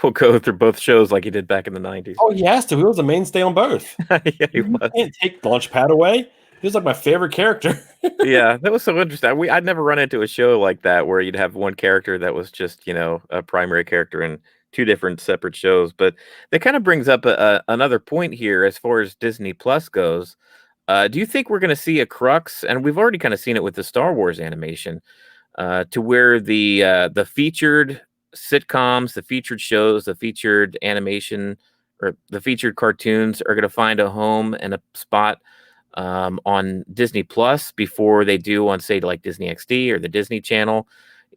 will go through both shows like he did back in the 90s. Oh, he has to. He was a mainstay on both. Yeah, he You was. can't take Launchpad away. He was like my favorite character. Yeah, that was so interesting. I'd never run into a show like that where you'd have one character that was just, a primary character in two different separate shows. But that kind of brings up another point here as far as Disney Plus goes. Do you think we're going to see a crux? And we've already kind of seen it with the Star Wars animation. To where the featured sitcoms, the featured shows, the featured animation, or the featured cartoons are going to find a home and a spot on Disney Plus before they do on, say, like Disney XD or the Disney Channel.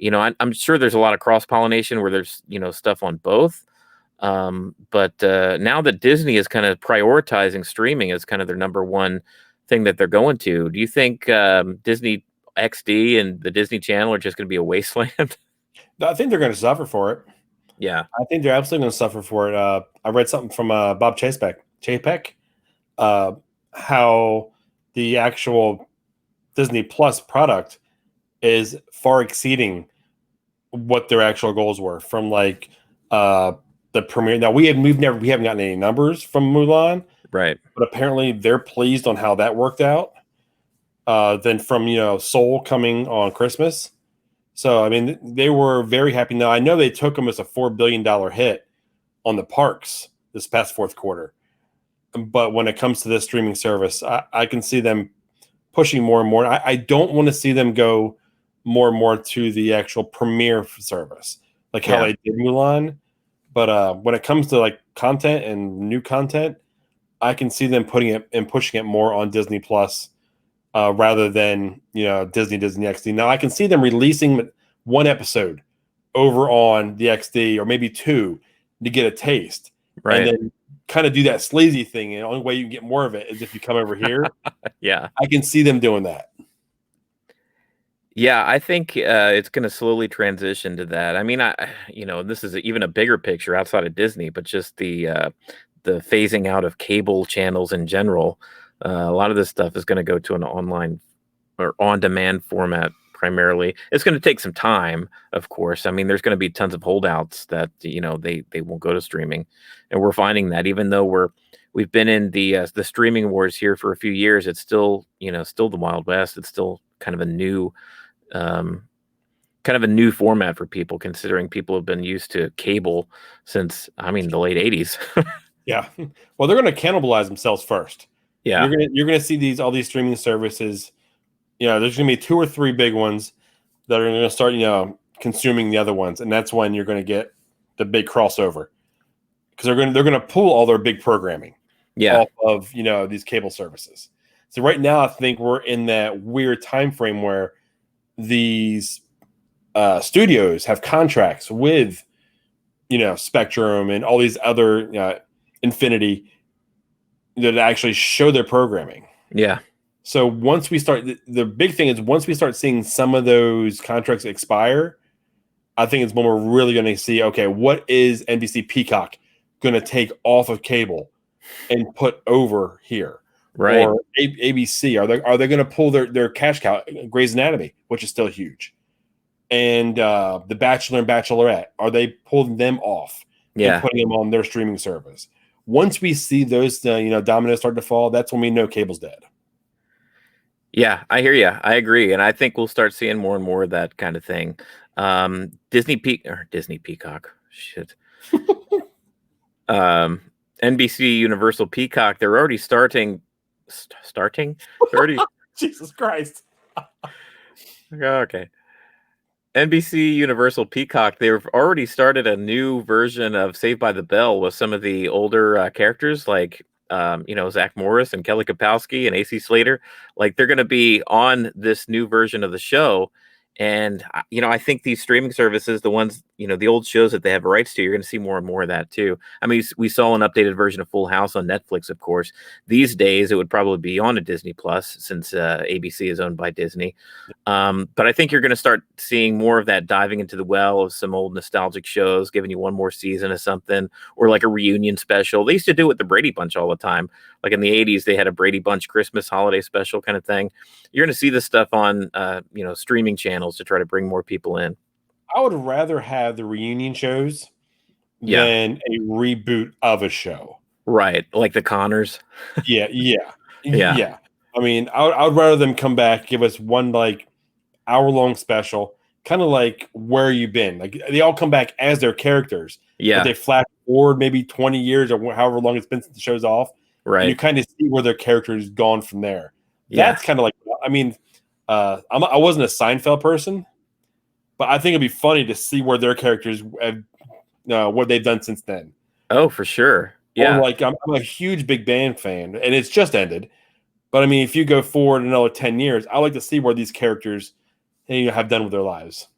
I'm sure there's a lot of cross pollination where there's stuff on both. But now that Disney is kind of prioritizing streaming as kind of their number one thing that they're going to, do you think Disney XD and the Disney Channel are just going to be a wasteland? I think they're going to suffer for it. Yeah. I think they're absolutely going to suffer for it. I read something from Bob Chapek, how the actual Disney Plus product is far exceeding what their actual goals were from like the premiere. Now we haven't gotten any numbers from Mulan, Right? But apparently they're pleased on how that worked out. Than from Soul coming on Christmas. So I mean they were very happy. Now I know they took them as a $4 billion hit on the parks this past fourth quarter, but when it comes to this streaming service, I can see them pushing more and more. I don't want to see them go more and more to the actual premiere service, like how they did Mulan. But when it comes to like content and new content, I can see them putting it and pushing it more on Disney Plus. Rather than Disney XD. Now I can see them releasing one episode over on the XD or maybe two to get a taste, Right? And then kind of do that sleazy thing. And the only way you can get more of it is if you come over here. Yeah, I can see them doing that. Yeah, I think it's going to slowly transition to that. I mean, this is even a bigger picture outside of Disney, but just the phasing out of cable channels in general. A lot of this stuff is going to go to an online or on-demand format primarily. It's going to take some time, of course. I mean, there's going to be tons of holdouts that they won't go to streaming, and we're finding that even though we've been in the streaming wars here for a few years, it's still still the Wild West. It's still kind of a new format for people, considering people have been used to cable since the late 80s. Yeah, well, they're going to cannibalize themselves first. Yeah, you're gonna see all these streaming services. There's gonna be 2 or 3 big ones that are gonna start consuming the other ones, and that's when you're gonna get the big crossover because they're gonna pull all their big programming off of these cable services. So right now, I think we're in that weird time frame where these studios have contracts with Spectrum and all these other Infinity that actually show their programming. Yeah. So once we start, the big thing is once we start seeing some of those contracts expire, I think it's when we're really going to see, okay, what is NBC Peacock going to take off of cable and put over here? Right. Or ABC, are they going to pull their cash cow, Grey's Anatomy, which is still huge, and The Bachelor and Bachelorette, are they pulling them off and putting them on their streaming service? Once we see those dominoes start to fall, that's when we know cable's dead. Yeah, I hear you. I agree, and I think we'll start seeing more and more of that kind of thing. Disney Peacock, shit. NBC Universal Peacock, they're already starting. They're already. Jesus Christ. Okay. NBC Universal Peacock, they've already started a new version of Saved by the Bell with some of the older characters like Zach Morris and Kelly Kapowski and AC Slater. Like, they're going to be on this new version of the show. And, I think these streaming services, the ones, the old shows that they have rights to, you're going to see more and more of that too. I mean, we saw an updated version of Full House on Netflix, of course. These days, it would probably be on a Disney Plus since ABC is owned by Disney. But I think you're going to start seeing more of that diving into the well of some old nostalgic shows, giving you one more season of something, or like a reunion special. They used to do it with the Brady Bunch all the time. Like in the 80s, they had a Brady Bunch Christmas holiday special kind of thing. You're going to see this stuff on, streaming channels to try to bring more people in. I would rather have the reunion shows than a reboot of a show. Right. Like the Connors. Yeah. I mean, I would rather them come back, give us one like hour-long special, kind of like Where You Been. Like, they all come back as their characters. Yeah. But they flash forward maybe 20 years or however long it's been since the show's off. Right. And you kind of see where their character is gone from there. That's kind of like, I mean, I wasn't a Seinfeld person, but I think it'd be funny to see where their characters have, what they've done since then. Oh, for sure. Yeah. Or like, I'm a huge Big Bang fan, and it's just ended. But I mean, if you go forward another 10 years, I like to see where these characters have done with their lives.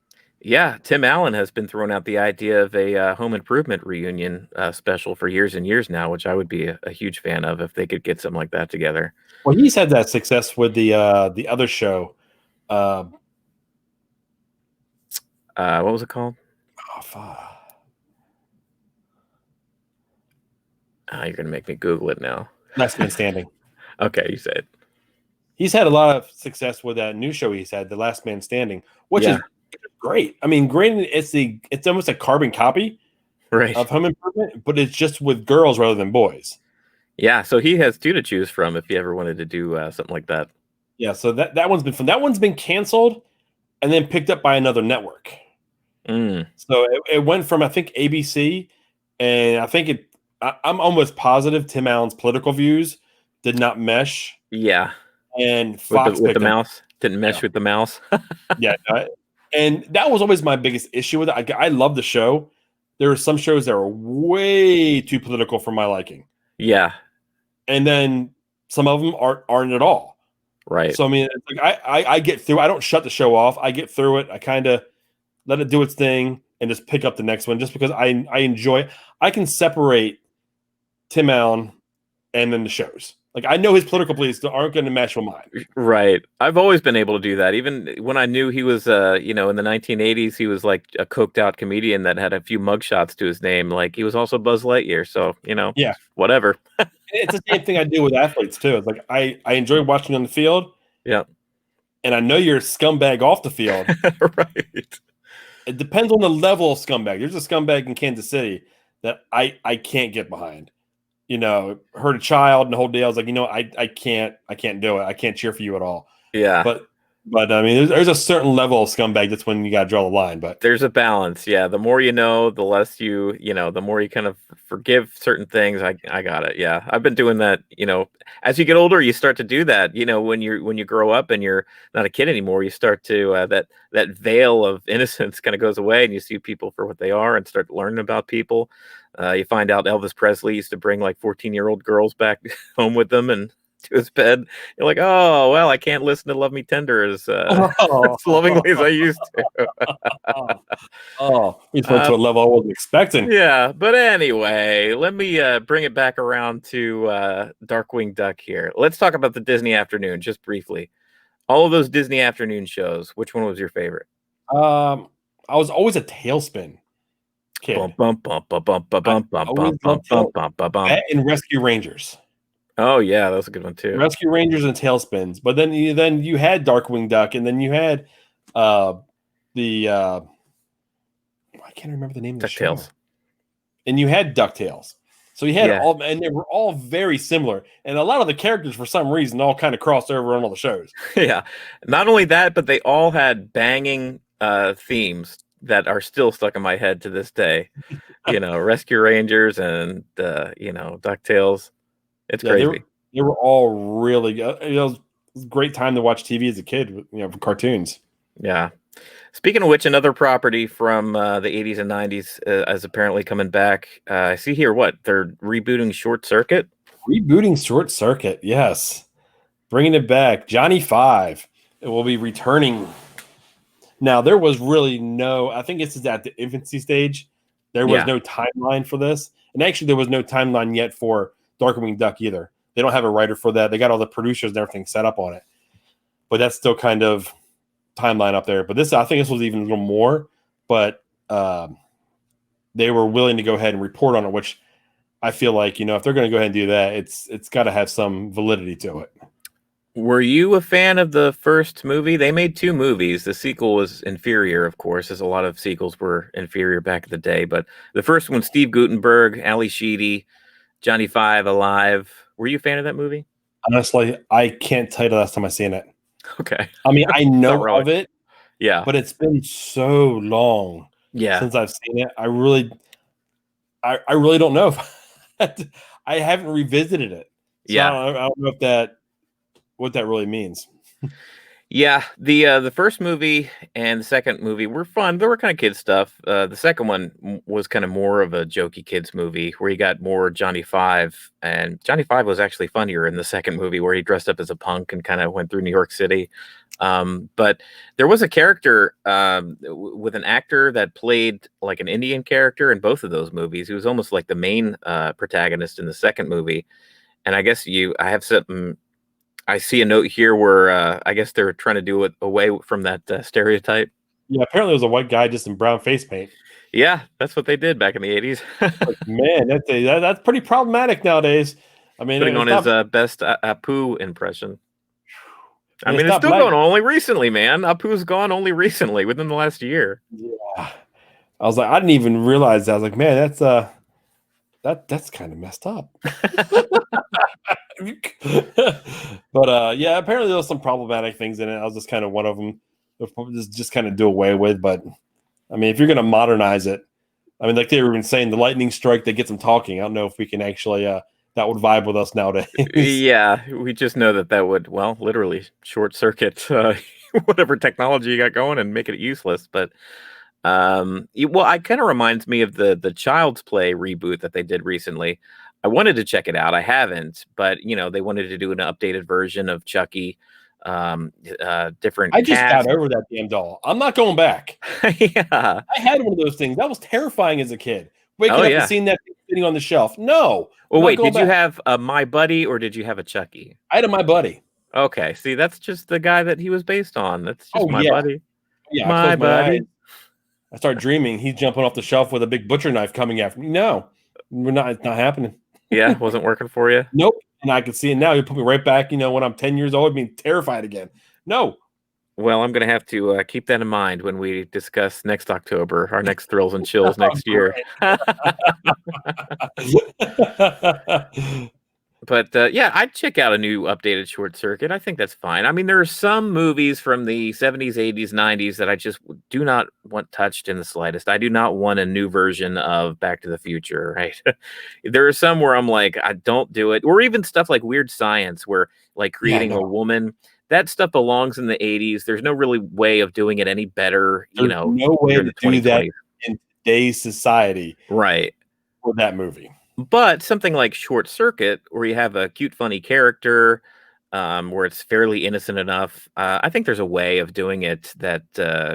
Yeah, Tim Allen has been throwing out the idea of a Home Improvement reunion special for years and years now, which I would be a huge fan of if they could get something like that together. Well, he's had that success with the other show. What was it called? Oh, fuck. You're going to make me Google it now. Last Man Standing. Okay, you said. He's had a lot of success with that new show he's had, The Last Man Standing, which is great. I mean, granted, it's almost a carbon copy of Home Improvement, but it's just with girls rather than boys. Yeah, so he has two to choose from if he ever wanted to do something like that. Yeah, so that one's been fun. That one's been canceled and then picked up by another network. So it went from, I think, ABC, and I think I'm almost positive Tim Allen's political views did not mesh. Yeah. And Fox with the mouse didn't mesh with the mouse. Yeah. And that was always my biggest issue with it. I love the show. There are some shows that are way too political for my liking. Yeah. And then some of them aren't at all. Right. So, I mean, it's like I get through. I don't shut the show off. I get through it. I kind of let it do its thing and just pick up the next one just because I enjoy it. I can separate Tim Allen and then the shows. Like, I know his political beliefs aren't going to mesh with mine. Right. I've always been able to do that. Even when I knew he was, in the 1980s, he was like a coked out comedian that had a few mugshots to his name. Like, he was also Buzz Lightyear. So, whatever. It's the same thing I do with athletes too. It's like, I enjoy watching on the field. Yeah. And I know you're a scumbag off the field. Right. It depends on the level of scumbag. There's a scumbag in Kansas City that I can't get behind. Hurt a child and the whole deal. I was like, I can't do it. I can't cheer for you at all. Yeah. But I mean, there's a certain level of scumbag. That's when you got to draw the line. But there's a balance. Yeah. The more you know, the less the more you kind of forgive certain things. I got it. Yeah. I've been doing that. As you get older, you start to do that. When you grow up and you're not a kid anymore, you start to that veil of innocence kind of goes away, and you see people for what they are and start learning about people. You find out Elvis Presley used to bring like 14-year-old girls back home with them and to his bed. You're like, oh, well, I can't listen to Love Me Tender as lovingly as I used to. He's went to a level I wasn't expecting. Yeah, but anyway, let me bring it back around to Darkwing Duck here. Let's talk about the Disney afternoon just briefly. All of those Disney afternoon shows, which one was your favorite? I was always a Tailspin kid. Bum, bum, bum, bum, bum, bum, bum, bum, bum, bum, bum, bum. And Rescue Rangers. Oh yeah, that was a good one too. Rescue Rangers and Tailspins. But then you had Darkwing Duck, and then you had the I can't remember the name of the show. DuckTales. And you had DuckTales. So you had Yeah. all, and they were all very similar. And a lot of the characters, for some reason, all kind of crossed over on all the shows. Yeah. Not only that, but they all had banging themes that are still stuck in my head to this day. Rescue Rangers and DuckTales. It's crazy. They were all really good. It was a great time to watch TV as a kid, for cartoons. Yeah. Speaking of which, another property from the 80s and 90s is apparently coming back. I see here they're rebooting Short Circuit. Rebooting Short Circuit, yes. Bringing it back. Johnny Five. It will be returning. Now, there was really I think this is at the infancy stage. There was no timeline for this. And actually, there was no timeline yet for Darkwing Duck either. They don't have a writer for that. They got all the producers and everything set up on it. But that's still kind of timeline up there. But I think this was even a little more. But they were willing to go ahead and report on it, which I feel like, if they're going to go ahead and do that, it's got to have some validity to it. Were you a fan of the first movie? They made 2 movies. The sequel was inferior, of course, as a lot of sequels were inferior back in the day. But the first one, Steve Guttenberg, Ali Sheedy, Johnny Five alive. Were you a fan of that movie? Honestly, I can't tell you the last time I seen it. Okay. I mean, I know of it. Yeah. But it's been so long since I've seen it. I really don't know. I haven't revisited it. So I don't know what that really means. Yeah, the first movie and the second movie were fun. They were kind of kid stuff. The second one was kind of more of a jokey kids movie where you got more Johnny Five, and Johnny Five was actually funnier in the second movie where he dressed up as a punk and kind of went through New York City. But there was a character with an actor that played like an Indian character in both of those movies. He was almost like the main protagonist in the second movie. And I guess I have something. I see a note here where I guess they're trying to do it away from that stereotype. Yeah, apparently it was a white guy just in brown face paint. Yeah, that's what they did back in the 80s. Man, that's pretty problematic nowadays. I mean, putting on his best Apu impression. I mean, it's still going on only recently, man. Apu's gone only recently, within the last year. Yeah, I was like, I didn't even realize that. I was like, man, that's kind of messed up. But yeah, apparently there was some problematic things in it. I was just kind of one of them. Just kind of do away with. But I mean, if you're going to modernize it, I mean, like they were even saying, the lightning strike that gets them talking. I don't know if we can actually that would vibe with us nowadays. Yeah, we just know that would literally short circuit whatever technology you got going and make it useless. But it kind of reminds me of the Child's Play reboot that they did recently. I wanted to check it out. I haven't, but they wanted to do an updated version of Chucky. Different. I just got over that damn doll. I'm not going back. Yeah, I had one of those things. That was terrifying as a kid. Waking up and seeing that thing sitting on the shelf. No. Well, wait. Did you have a My Buddy or did you have a Chucky? I had a My Buddy. Okay. See, that's just the guy that he was based on. That's just My Buddy. Yeah, My Buddy. I start dreaming he's jumping off the shelf with a big butcher knife coming after me. No, it's not happening. Yeah, wasn't working for you. Nope. And I can see it now. You put me right back, when I'm 10 years old, being terrified again. No. Well, I'm going to have to keep that in mind when we discuss next October, our next Thrills and Chills next year. But yeah, I'd check out a new updated Short Circuit. I think that's fine. I mean, there are some movies from the 70s, 80s, 90s that I just do not want touched in the slightest. I do not want a new version of Back to the Future, right? There are some where I'm like, I don't do it. Or even stuff like Weird Science, where like creating a woman. That stuff belongs in the 80s. There's no really way of doing it any better. There's no way to do that in today's society. Right. For that movie. But something like Short Circuit, where you have a cute, funny character, where it's fairly innocent enough, I think there's a way of doing it that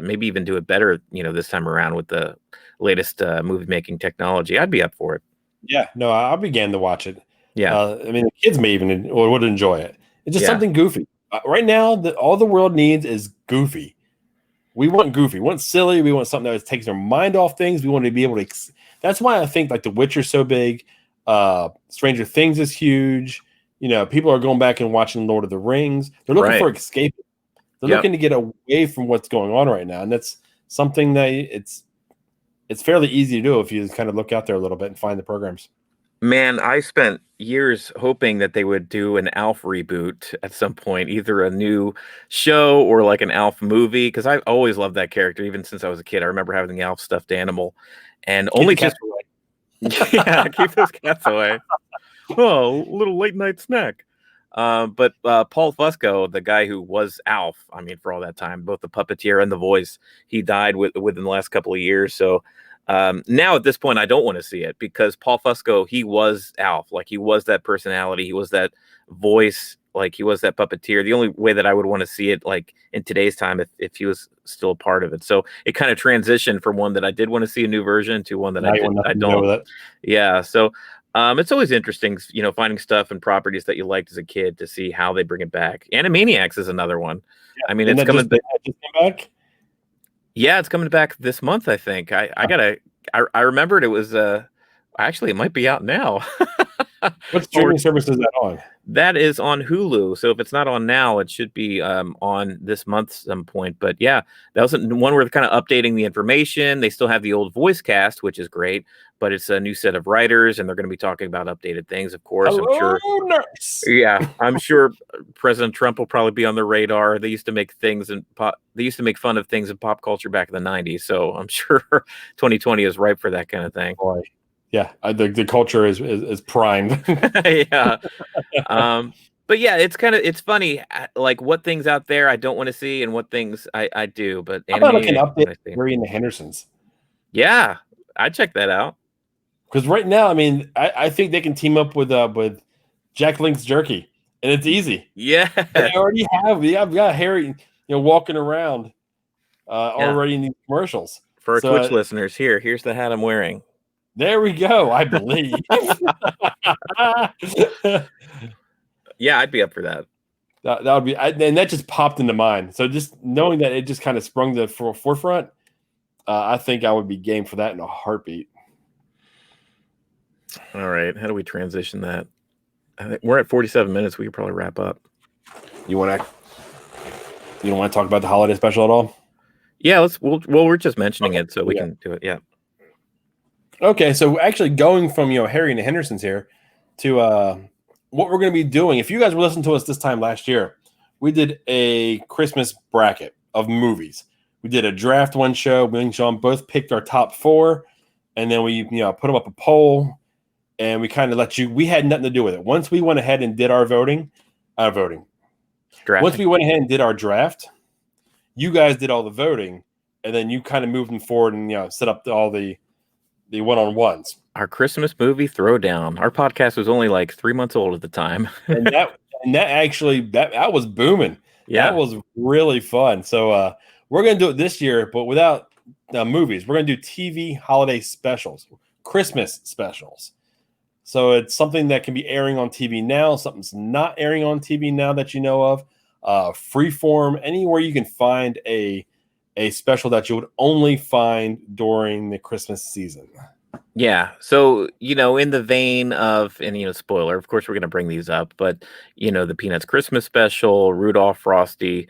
maybe even do it better, this time around with the latest movie-making technology. I'd be up for it. Yeah, no, I began to watch it. Yeah. I mean, the kids may even or would enjoy it. It's just something goofy. Right now, all the world needs is goofy. We want goofy. We want silly. We want something that takes our mind off things. We want to be able to... That's why I think like The Witcher's so big. Stranger Things is huge. people are going back and watching Lord of the Rings. They're looking for escape. They're looking to get away from what's going on right now, and that's something that it's fairly easy to do if you kind of look out there a little bit and find the programs. Man, I spent years hoping that they would do an Alf reboot at some point, either a new show or like an Alf movie, because I've always loved that character, even since I was a kid. I remember having the Alf stuffed animal, and Keep only the cats just keep those cats away. Oh, a little late night snack. But Paul Fusco, the guy who was Alf, I mean, for all that time, both the puppeteer and the voice, he died within the last couple of years. So now at this point, I don't want to see it because Paul Fusco, he was Alf. Like, he was that personality. He was that voice. Like, he was that puppeteer. The only way that I would want to see it, like, in today's time, if he was still a part of it. So it kind of transitioned from one that I did want to see a new version to one that I don't. Yeah. So it's always interesting, finding stuff and properties that you liked as a kid to see how they bring it back. Animaniacs is another one. Yeah. I mean, it's coming back. Yeah, it's coming back this month, I think. I remembered it was actually it might be out now. What streaming service is that on? That is on Hulu. So if it's not on now, it should be on this month some point. But yeah, that was one where they're kind of updating the information. They still have the old voice cast, which is great, but it's a new set of writers, and they're going to be talking about updated things, of course. Hello, I'm sure. nurse. Yeah, I'm sure President Trump will probably be on the radar. They used to make things they used to make fun of things in pop culture back in the 90s. So I'm sure 2020 is ripe for that kind of thing. Boy. Yeah, the culture is primed. Yeah. But yeah, it's funny, like what things out there I don't want to see and what things I do. But how about like an update Harry and the Hendersons? Yeah, I'd check that out. Because right now, I mean, I think they can team up with Jack Link's Jerky, and it's easy. Yeah, they already have. I've got Harry, walking around already in these commercials. For our Twitch listeners, here's the hat I'm wearing. There we go. I believe. Yeah, I'd be up for that. That would be, and that just popped into mind. So just knowing that it just kind of sprung to the forefront, I think I would be game for that in a heartbeat. All right, how do we transition that? I think we're at 47 minutes. We could probably wrap up. You don't want to talk about the holiday special at all? Yeah, we're just mentioning it, so we can do it. Yeah. Okay, so actually going from Harry and the Hendersons here to what we're going to be doing. If you guys were listening to us this time last year, we did a Christmas bracket of movies. We did a draft one show. Me and Sean both picked our top 4, and then we put them up a poll, and we kind of let you. We had nothing to do with it. Once we went ahead and did our voting. Drafting. Once we went ahead and did our draft, you guys did all the voting, and then you kind of moved them forward and set up all the one-on-ones. Our Christmas movie throwdown. Our podcast was only like 3 months old at the time. and that actually that was booming. Yeah. That was really fun. So we're going to do it this year, but without movies. We're going to do TV holiday specials, Christmas specials. So it's something that can be airing on TV now, something's not airing on TV now that you know of. Freeform, anywhere you can find a special that you would only find during the Christmas season. Yeah. So, in the vein of, and, spoiler, of course, we're going to bring these up, but, the Peanuts Christmas special, Rudolph, Frosty,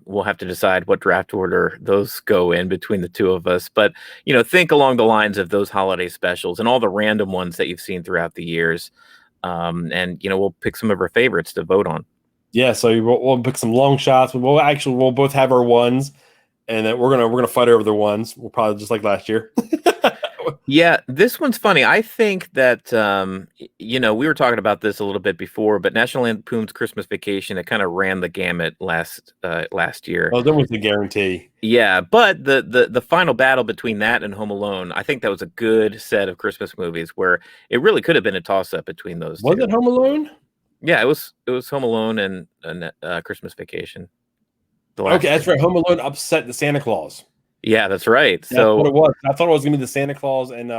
we'll have to decide what draft order those go in between the two of us. But, think along the lines of those holiday specials and all the random ones that you've seen throughout the years. And, we'll pick some of our favorites to vote on. Yeah. So we'll pick some long shots. We'll both have our ones. And then we're gonna fight over the ones. We'll probably just like last year. Yeah, this one's funny. I think that we were talking about this a little bit before, but National Lampoon's Christmas Vacation, it kind of ran the gamut last year. Oh, that was the guarantee. Yeah, but the final battle between that and Home Alone, I think that was a good set of Christmas movies where it really could have been a toss up between those two. Was it Home Alone? Yeah, it was Home Alone and Christmas Vacation. Okay, that's right. Home Alone upset the Santa Claus. Yeah, that's right. That's what it was. I thought it was going to be the Santa Claus and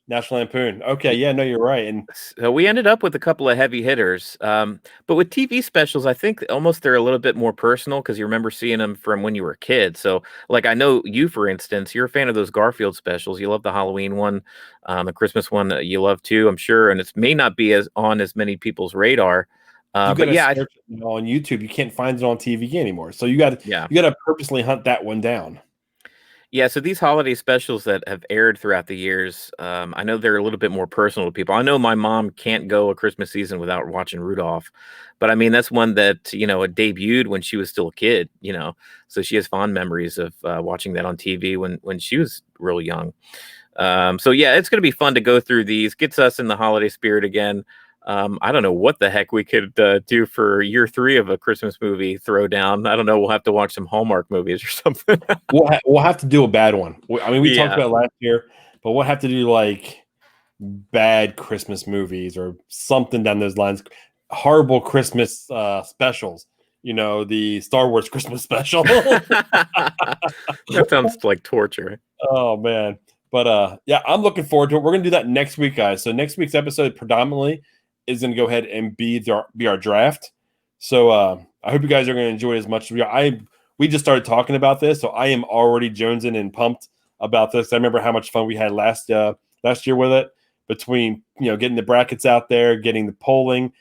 National Lampoon. Okay, yeah, no, you're right. And So we ended up with a couple of heavy hitters. But with TV specials, I think almost they're a little bit more personal because you remember seeing them from when you were a kid. So, like, I know you, for instance, you're a fan of those Garfield specials. You love the Halloween one, the Christmas one you love too, I'm sure. And it may not be as on as many people's radar. you got But to yeah, search it on YouTube. You can't find it on TV anymore. So you got yeah. to purposely hunt that one down. Yeah, so these holiday specials that have aired throughout the years, I know they're a little bit more personal to people. I know my mom can't go a Christmas season without watching Rudolph, but I mean that's one that it debuted when she was still a kid. So she has fond memories of watching that on TV when she was real young. So yeah, it's going to be fun to go through these. Gets us in the holiday spirit again. I don't know what the heck we could do for year 3 of a Christmas movie throwdown. I don't know. We'll have to watch some Hallmark movies or something. We'll have to do a bad one. I mean, we talked Yeah. about it last year, but we'll have to do like bad Christmas movies or something down those lines. Horrible Christmas specials. The Star Wars Christmas special. That sounds like torture. Oh man. But yeah, I'm looking forward to it. We're gonna do that next week, guys. So next week's episode predominantly is gonna go ahead and be our draft. So I hope you guys are gonna enjoy it as much as we are. We just started talking about this, so I am already jonesing and pumped about this. I remember how much fun we had last year with it, between getting the brackets out there, getting the polling.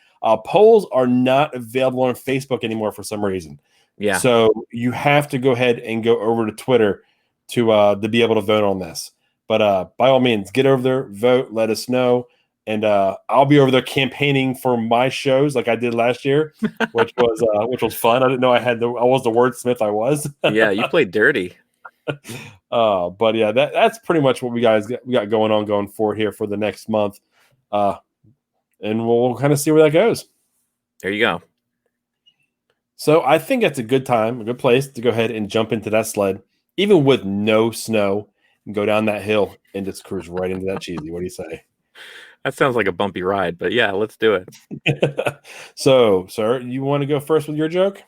Polls are not available on Facebook anymore for some reason. Yeah. So you have to go ahead and go over to Twitter to be able to vote on this. But by all means, get over there, vote, let us know. And I'll be over there campaigning for my shows like I did last year, which was fun. I didn't know I was the wordsmith I was. Yeah, you played dirty. But yeah, that's pretty much what we got going forward here for the next month. And we'll kind of see where that goes. There you go. So I think that's a good place to go ahead and jump into that sled, even with no snow, and go down that hill and just cruise right into that cheesy. What do you say? That sounds like a bumpy ride, but yeah, let's do it. So, sir, you want to go first with your joke?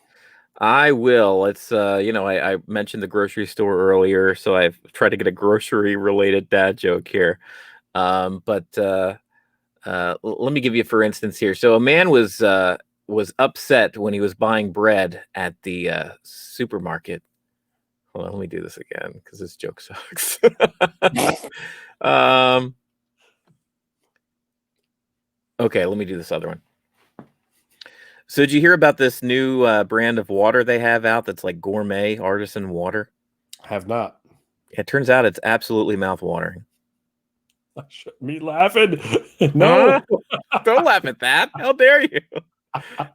I will. It's I mentioned the grocery store earlier, so I've tried to get a grocery related dad joke here. But let me give you for instance here. So a man was upset when he was buying bread at the supermarket. Hold on, let me do this again because this joke sucks. Okay, let me do this other one. So did you hear about this new brand of water they have out that's like gourmet artisan water? Have not. It turns out it's absolutely mouth-watering. I shouldn't be laughing. No. Don't laugh at that. How dare you?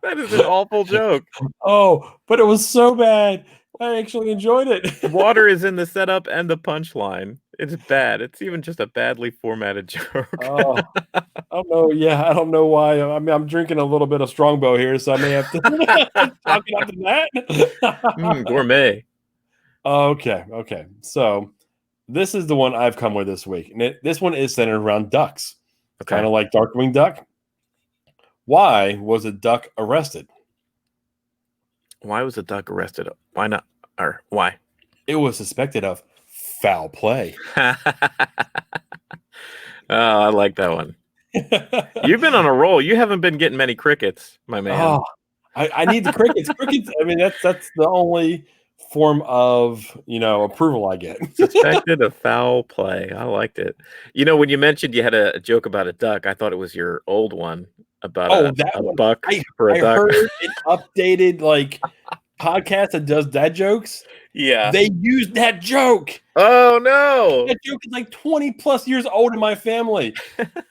That is an awful joke. Oh, but it was so bad. I actually enjoyed it. Water is in the setup and the punchline. It's bad. It's even just a badly formatted joke. Oh, I don't know. Yeah, I don't know why. I mean, I'm drinking a little bit of Strongbow here, so I may have to talk it after that. Gourmet. Okay. So this is the one I've come with this week. And this one is centered around ducks. Okay. Kind of like Darkwing Duck. Why was a duck arrested? Why was a duck arrested? Why not? Or why? It was suspected of foul play. Oh, I like that one. You've been on a roll. You haven't been getting many crickets, my man. Oh, I need the crickets. Crickets. I mean, that's the only form of approval I get. Suspected of foul play. I liked it. When you mentioned you had a joke about a duck, I thought it was your old one about a buck for a duck. I heard an updated podcast that does dad jokes. Yeah, they used that joke. Oh no, that joke is like 20 plus years old in my family,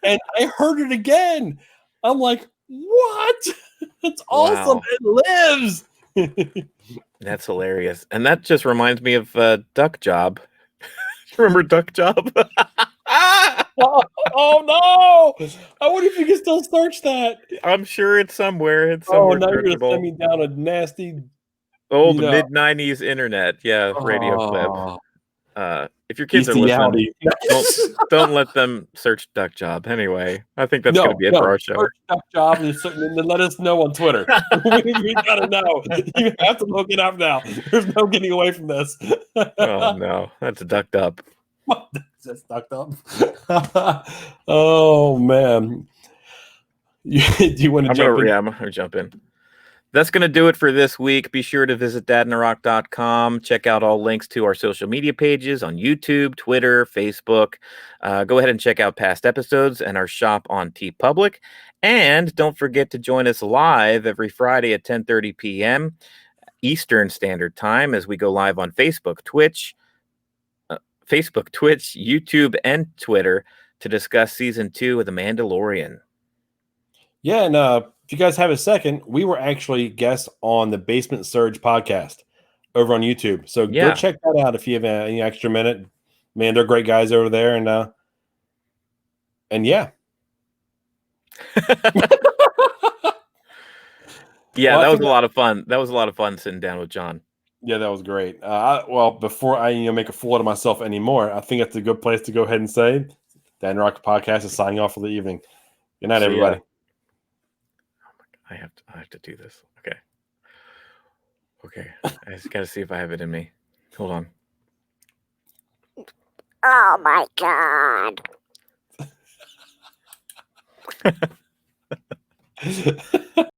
and I heard it again. I'm like, what? That's awesome. Wow. It lives. That's hilarious. And that just reminds me of Duck Job. Remember Duck Job? Oh no! I wonder if you can still search that. I'm sure it's somewhere. It's somewhere. Now you're gonna send me down a nasty old mid-90s internet. Yeah, radio clip. If your kids are listening, don't let them search Duck Job. Anyway, I think that's going to be it for our show. Search Duck Job and then let us know on Twitter. we gotta know. You have to look it up now. There's no getting away from this. Oh no, that's ducked up. Just stuck up. Oh man. Do you want to jump in? Yeah, I'm gonna jump in. That's going to do it for this week. Be sure to visit dadnarok.com. Check out all links to our social media pages on YouTube, Twitter, Facebook. Go ahead and check out past episodes and our shop on TeePublic. And don't forget to join us live every Friday at 10:30 p.m. Eastern Standard Time as we go live on Facebook, Twitch, YouTube, and Twitter to discuss Season 2 of The Mandalorian. Yeah, and if you guys have a second, we were actually guests on the Basement Surge podcast over on YouTube. So go check that out if you have any extra minute. Man, they're great guys over there, and yeah. Yeah, that was a lot of fun. That was a lot of fun sitting down with John. Yeah, that was great. Before I make a fool out of myself anymore, I think that's a good place to go ahead and say Dadnarok podcast is signing off for the evening. Good night, everybody. I have to do this. Okay. I just gotta see if I have it in me. Hold on. Oh my God.